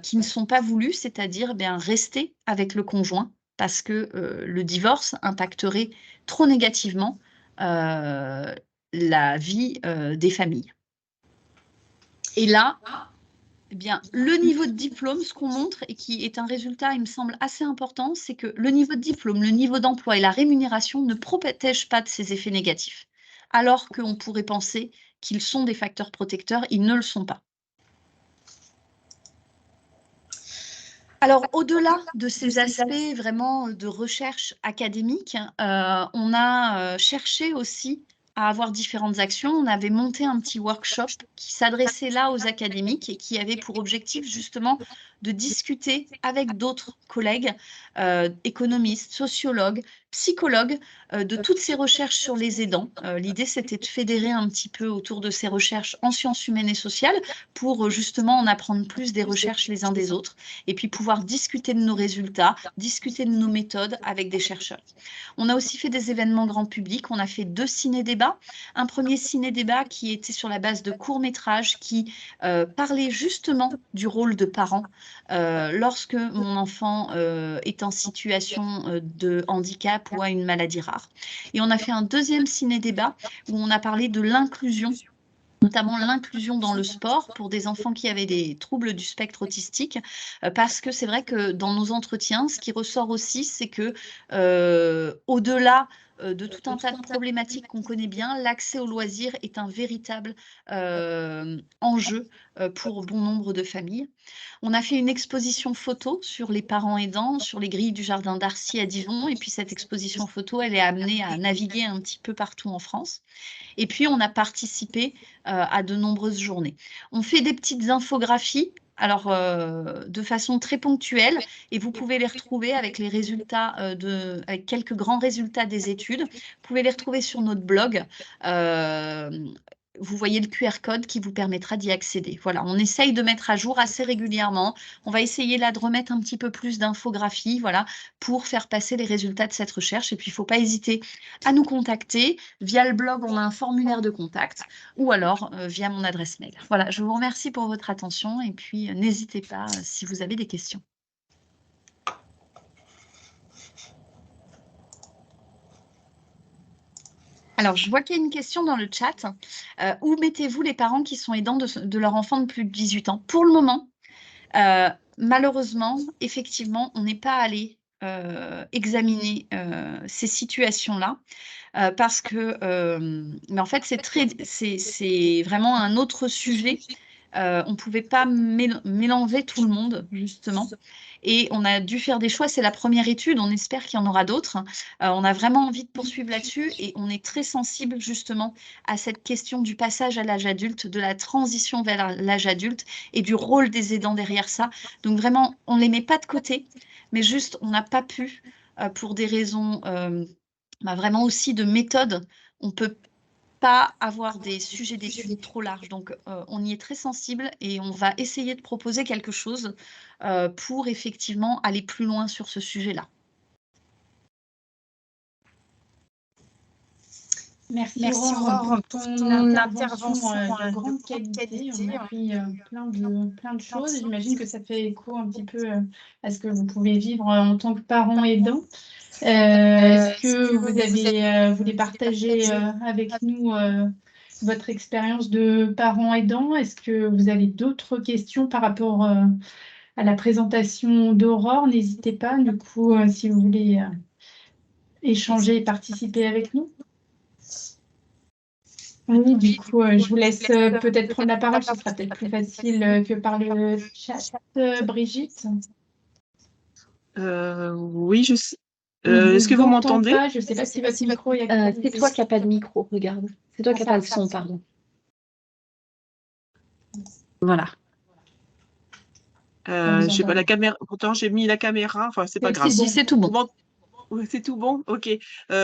qui ne sont pas voulues, c'est-à-dire rester avec le conjoint parce que le divorce impacterait trop négativement la vie des familles. Et là, le niveau de diplôme, ce qu'on montre et qui est un résultat, il me semble, assez important, c'est que le niveau de diplôme, le niveau d'emploi et la rémunération ne protègent pas de ces effets négatifs. Alors qu'on pourrait penser qu'ils sont des facteurs protecteurs, ils ne le sont pas. Alors, au-delà de ces aspects vraiment de recherche académique, on a cherché aussi à avoir différentes actions. On avait monté un petit workshop qui s'adressait là aux académiques et qui avait pour objectif justement de discuter avec d'autres collègues, économistes, sociologues, psychologues, de toutes ces recherches sur les aidants. L'idée, c'était de fédérer un petit peu autour de ces recherches en sciences humaines et sociales pour justement en apprendre plus des recherches les uns des autres et puis pouvoir discuter de nos résultats, discuter de nos méthodes avec des chercheurs. On a aussi fait des événements grand public. On a fait 2 ciné-débats. Un premier ciné-débat qui était sur la base de courts-métrages qui parlait justement du rôle de parent lorsque mon enfant est en situation de handicap ou a une maladie rare. Et on a fait un deuxième ciné-débat où on a parlé de l'inclusion, notamment l'inclusion dans le sport pour des enfants qui avaient des troubles du spectre autistique, parce que c'est vrai que dans nos entretiens, ce qui ressort aussi, c'est que au-delà de tout un tas de problématiques qu'on connaît bien, l'accès aux loisirs est un véritable enjeu pour bon nombre de familles. On a fait une exposition photo sur les parents aidants, sur les grilles du jardin d'Arcy à Dijon, et puis cette exposition photo, elle est amenée à naviguer un petit peu partout en France. Et puis, on a participé à de nombreuses journées. On fait des petites infographies, alors de façon très ponctuelle, et vous pouvez les retrouver avec les résultats, avec quelques grands résultats des études. Vous pouvez les retrouver sur notre blog. Vous voyez le QR code qui vous permettra d'y accéder. Voilà, on essaye de mettre à jour assez régulièrement. On va essayer là de remettre un petit peu plus d'infographies, voilà, pour faire passer les résultats de cette recherche. Et puis, il ne faut pas hésiter à nous contacter. Via le blog, on a un formulaire de contact ou alors via mon adresse mail. Voilà, je vous remercie pour votre attention et puis n'hésitez pas si vous avez des questions. Alors, je vois qu'il y a une question dans le chat. Où mettez-vous les parents qui sont aidants de leur enfant de plus de 18 ans? Pour le moment, malheureusement, effectivement, on n'est pas allé examiner ces situations-là parce que, mais en fait, c'est vraiment un autre sujet. On ne pouvait pas mélanger tout le monde, justement. Et on a dû faire des choix. C'est la première étude. On espère qu'il y en aura d'autres. On a vraiment envie de poursuivre là-dessus. Et on est très sensible, justement, à cette question du passage à l'âge adulte, de la transition vers l'âge adulte et du rôle des aidants derrière ça. Donc, vraiment, on ne les met pas de côté, mais juste, on n'a pas pu, pour des raisons vraiment aussi de méthode, on ne peut pas avoir des sujets d'études trop larges. Donc, on y est très sensible et on va essayer de proposer quelque chose pour effectivement aller plus loin sur ce sujet-là. Merci Aurore pour ton intervention de grande qualité. On a appris plein de choses. J'imagine que ça fait écho un petit peu à ce que vous pouvez vivre en tant que parent aidant. Est-ce que vous voulez partager avec nous votre expérience de parent aidant? Est-ce que vous avez d'autres questions par rapport à la présentation d'Aurore? N'hésitez pas, du coup, si vous voulez échanger et participer avec nous. Oui, du coup, je vous laisse peut-être prendre la parole. Ce sera peut-être plus facile que par le chat, Brigitte. Oui, je sais. Est-ce que vous m'entendez? Je ne sais pas si votre micro est c'est toi qui n'as pas de micro, regarde. C'est toi qui n'as pas de son, pardon. Voilà. Je sais pas, la caméra. Pourtant, j'ai mis la caméra. Enfin, c'est pas grave. C'est tout bon. C'est tout bon? Ok.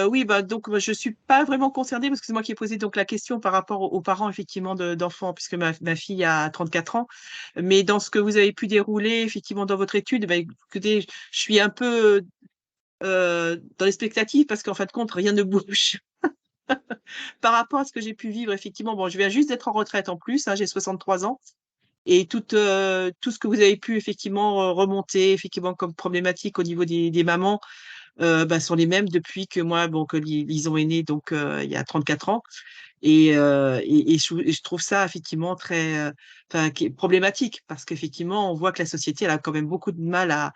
Oui, donc je suis pas vraiment concernée parce que c'est moi qui ai posé donc la question par rapport aux parents effectivement d'enfants, puisque ma fille a 34 ans. Mais dans ce que vous avez pu dérouler effectivement dans votre étude, écoutez, je suis un peu dans l'expectative parce qu'en fin de compte, rien ne bouge. par rapport à ce que j'ai pu vivre, effectivement. Bon, je viens juste d'être en retraite en plus, hein, j'ai 63 ans. Et tout ce que vous avez pu effectivement remonter effectivement comme problématique au niveau des mamans sont les mêmes depuis que moi, bon, que Lison est née, donc il y a 34 ans. Et je trouve ça effectivement qui est problématique parce qu'effectivement, on voit que la société elle a quand même beaucoup de mal à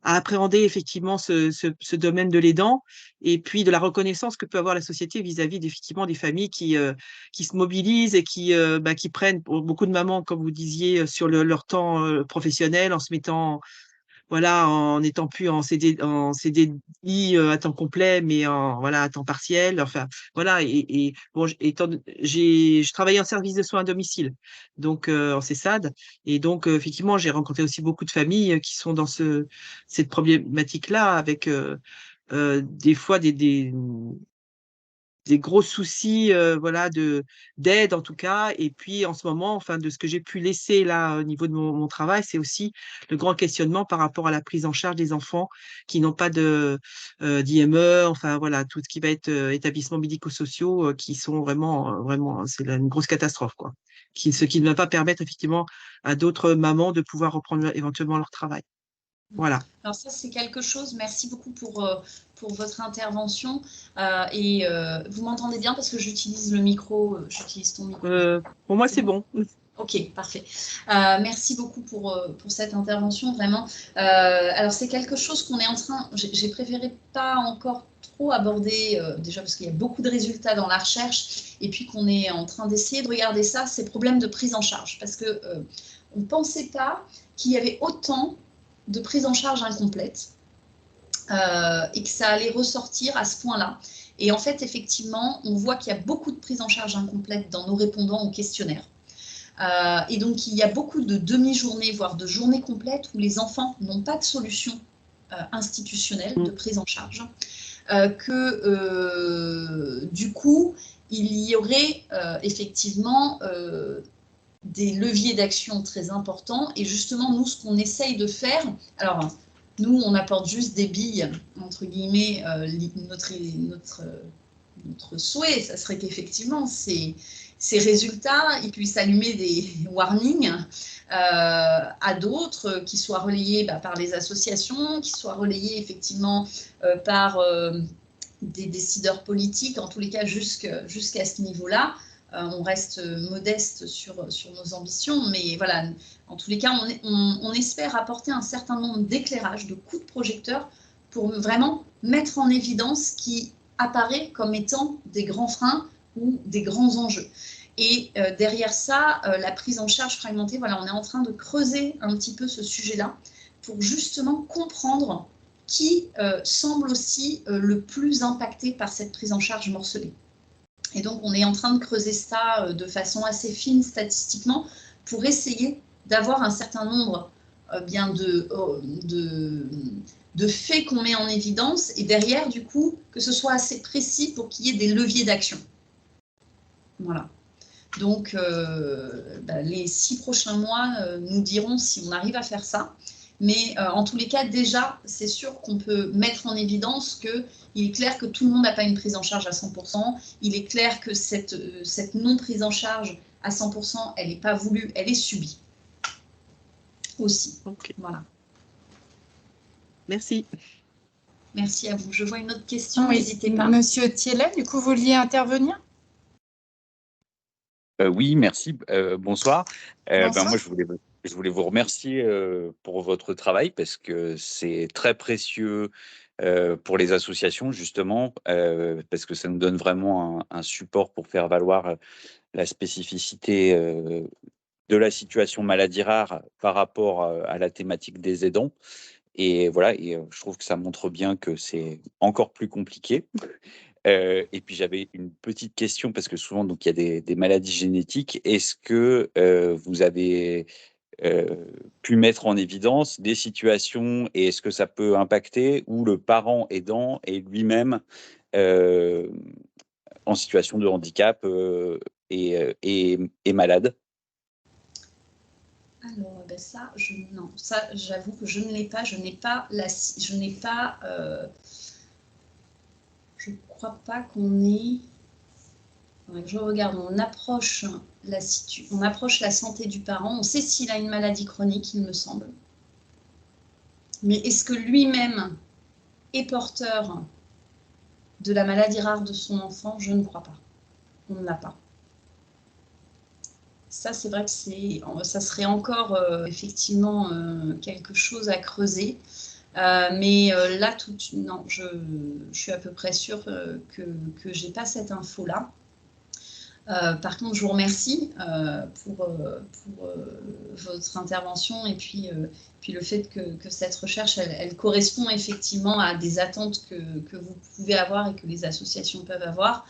appréhender effectivement ce domaine de l'aidant et puis de la reconnaissance que peut avoir la société vis-à-vis effectivement des familles qui se mobilisent et qui prennent pour beaucoup de mamans, comme vous disiez, sur leur temps professionnel en se mettant voilà, en n'étant plus en CDI à temps complet, mais voilà, à temps partiel. Enfin, voilà. Et bon, je travaillais en service de soins à domicile, donc en CESAD. Et donc, effectivement, j'ai rencontré aussi beaucoup de familles qui sont dans cette problématique-là, avec des fois des gros soucis, voilà, d'aide en tout cas. Et puis en ce moment, enfin, de ce que j'ai pu laisser là au niveau de mon travail, c'est aussi le grand questionnement par rapport à la prise en charge des enfants qui n'ont pas d'IME, enfin voilà, tout ce qui va être établissements médico-sociaux qui sont vraiment, c'est une grosse catastrophe, quoi. Ce qui ne va pas permettre effectivement à d'autres mamans de pouvoir reprendre éventuellement leur travail. Voilà. Alors ça, c'est quelque chose, merci beaucoup pour votre intervention. Vous m'entendez bien parce que j'utilise le micro, j'utilise ton micro. Pour moi, c'est bon. Ok, parfait. Merci beaucoup pour cette intervention, vraiment. Alors, c'est quelque chose qu'on est en train, j'ai préféré pas encore trop aborder, déjà parce qu'il y a beaucoup de résultats dans la recherche, et puis qu'on est en train d'essayer de regarder ça, ces problèmes de prise en charge, parce que on ne pensait pas qu'il y avait autant de prise en charge incomplète et que ça allait ressortir à ce point-là. Et en fait, effectivement, on voit qu'il y a beaucoup de prise en charge incomplète dans nos répondants au questionnaire. Et donc, il y a beaucoup de demi-journées, voire de journées complètes où les enfants n'ont pas de solution institutionnelle de prise en charge. Du coup, il y aurait effectivement des leviers d'action très importants. Et justement, nous, ce qu'on essaye de faire, alors, nous, on apporte juste des billes, entre guillemets, notre souhait, ça serait qu'effectivement, ces résultats, ils puissent allumer des warnings à d'autres, qui soient relayés par les associations, qui soient relayés effectivement par des décideurs politiques, en tous les cas jusqu'à ce niveau-là. On reste modeste sur nos ambitions, mais voilà, en tous les cas, on espère apporter un certain nombre d'éclairages, de coups de projecteur pour vraiment mettre en évidence ce qui apparaît comme étant des grands freins ou des grands enjeux. Et derrière ça, la prise en charge fragmentée, voilà, on est en train de creuser un petit peu ce sujet-là pour justement comprendre qui semble aussi le plus impacté par cette prise en charge morcelée. Et donc, on est en train de creuser ça de façon assez fine statistiquement pour essayer d'avoir un certain nombre de faits qu'on met en évidence et derrière, du coup, que ce soit assez précis pour qu'il y ait des leviers d'action. Voilà. Donc, les 6 prochains mois nous diront si on arrive à faire ça. Mais en tous les cas, déjà, c'est sûr qu'on peut mettre en évidence qu'il est clair que tout le monde n'a pas une prise en charge à 100%. Il est clair que cette non-prise en charge à 100%, elle n'est pas voulue, elle est subie. Aussi. Okay. Voilà. Merci. Merci à vous. Je vois une autre question, n'hésitez pas. Monsieur Thiellet, du coup, vous vouliez intervenir ? Oui, merci. Bonsoir. Bonsoir. Moi, je voulais vous remercier pour votre travail parce que c'est très précieux pour les associations, justement, parce que ça nous donne vraiment un support pour faire valoir la spécificité de la situation maladie rare par rapport à la thématique des aidants. Et voilà, je trouve que ça montre bien que c'est encore plus compliqué. Et puis j'avais une petite question parce que souvent donc il y a des maladies génétiques. Est-ce que vous avez pu mettre en évidence des situations et est-ce que ça peut impacter où le parent aidant est lui-même en situation de handicap et malade? Alors, ça, j'avoue que je ne l'ai pas. Je ne crois pas qu'on ait que je regarde, on approche la santé du parent. On sait s'il a une maladie chronique, il me semble. Mais est-ce que lui-même est porteur de la maladie rare de son enfant? Je ne crois pas. On ne l'a pas. Ça, c'est vrai que ça serait encore effectivement quelque chose à creuser. Mais là, non, je suis à peu près sûre que je n'ai pas cette info-là. Par contre, je vous remercie pour votre intervention et puis le fait que cette recherche, elle correspond effectivement à des attentes que vous pouvez avoir et que les associations peuvent avoir.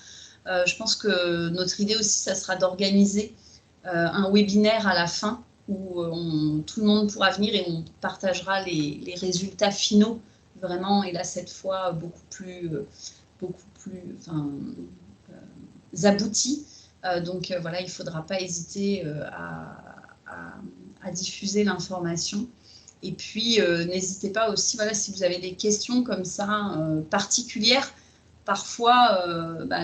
Je pense que notre idée aussi, ça sera d'organiser un webinaire à la fin où tout le monde pourra venir et on partagera les résultats finaux, vraiment, et là, cette fois, beaucoup plus aboutis. Donc voilà, il ne faudra pas hésiter à diffuser l'information. Et puis, n'hésitez pas aussi, voilà, si vous avez des questions comme ça particulières, parfois,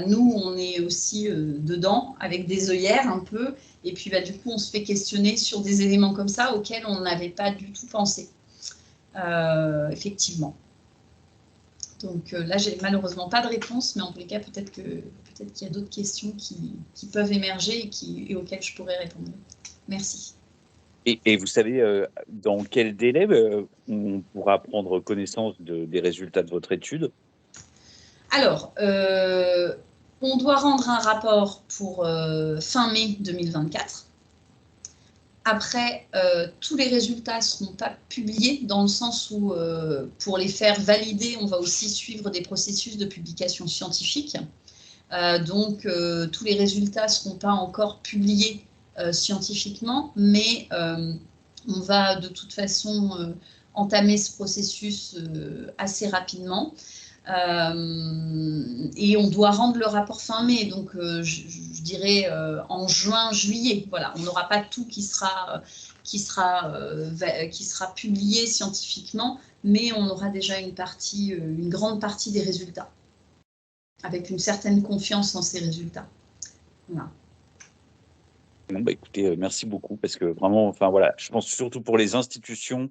nous, on est aussi dedans, avec des œillères un peu, et puis du coup, on se fait questionner sur des éléments comme ça auxquels on n'avait pas du tout pensé, effectivement. Donc là, j'ai malheureusement pas de réponse, mais en tous les cas, peut-être qu'il y a d'autres questions qui peuvent émerger et auxquelles je pourrais répondre. Merci. Et vous savez dans quel délai on pourra prendre connaissance des résultats de votre étude? Alors, on doit rendre un rapport pour fin mai 2024. Après, tous les résultats ne seront pas publiés dans le sens où, pour les faire valider, on va aussi suivre des processus de publication scientifique. Donc, tous les résultats ne seront pas encore publiés scientifiquement, mais on va de toute façon entamer ce processus assez rapidement. Et on doit rendre le rapport fin mai, donc je dirais en juin, juillet. Voilà, on n'aura pas tout qui sera publié scientifiquement, mais on aura déjà une grande partie des résultats, avec une certaine confiance en ces résultats. Voilà. Non, écoutez, merci beaucoup, parce que vraiment, enfin voilà, je pense surtout pour les institutions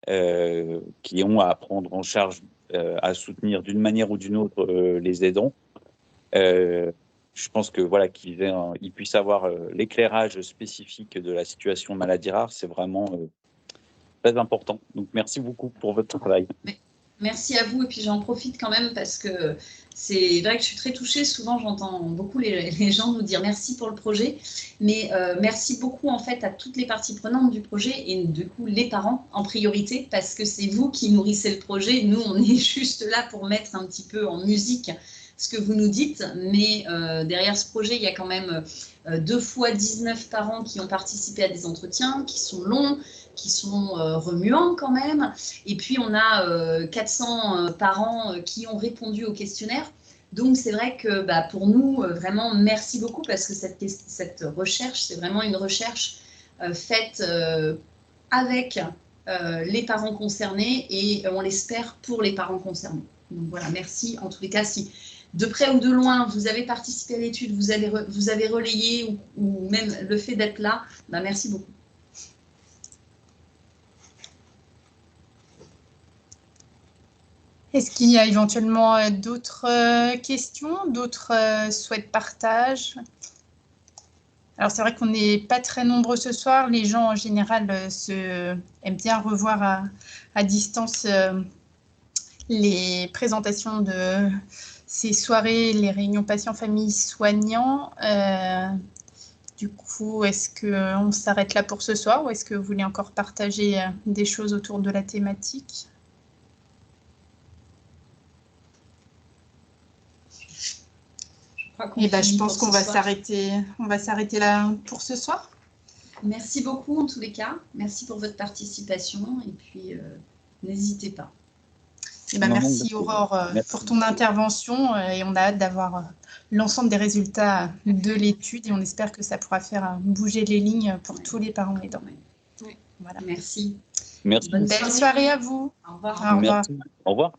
qui ont à prendre en charge, à soutenir d'une manière ou d'une autre les aidants. Je pense que voilà, qu'ils puissent avoir l'éclairage spécifique de la situation maladie rare, c'est vraiment très important. Donc merci beaucoup pour votre travail. Merci à vous, et puis j'en profite quand même parce que c'est vrai que je suis très touchée. Souvent, j'entends beaucoup les gens nous dire merci pour le projet, mais merci beaucoup en fait à toutes les parties prenantes du projet et du coup les parents en priorité, parce que c'est vous qui nourrissez le projet. Nous, on est juste là pour mettre un petit peu en musique ce que vous nous dites, mais derrière ce projet, il y a quand même 2 fois 19 parents qui ont participé à des entretiens qui sont longs, qui sont remuants quand même. Et puis, on a 400 parents qui ont répondu au questionnaire. Donc, c'est vrai que pour nous, vraiment, merci beaucoup, parce que cette recherche, c'est vraiment une recherche faite avec les parents concernés et on l'espère pour les parents concernés. Donc voilà, merci. En tous les cas, si de près ou de loin, vous avez participé à l'étude, vous avez relayé ou même le fait d'être là, merci beaucoup. Est-ce qu'il y a éventuellement d'autres questions, d'autres souhaits de partage? Alors, c'est vrai qu'on n'est pas très nombreux ce soir. Les gens, en général, aiment bien revoir à distance les présentations de ces soirées, les réunions patients-familles soignants. Du coup, est-ce qu'on s'arrête là pour ce soir ou est-ce que vous voulez encore partager des choses autour de la thématique? Je pense qu'on va s'arrêter là pour ce soir. Merci beaucoup en tous les cas. Merci pour votre participation et puis n'hésitez pas. Merci Aurore pour ton intervention et on a hâte d'avoir l'ensemble des résultats de l'étude et on espère que ça pourra faire bouger les lignes pour tous les parents aidants. Voilà. Merci. Merci. Bonne belle soirée à vous. Au revoir. Au revoir. Merci. Au revoir.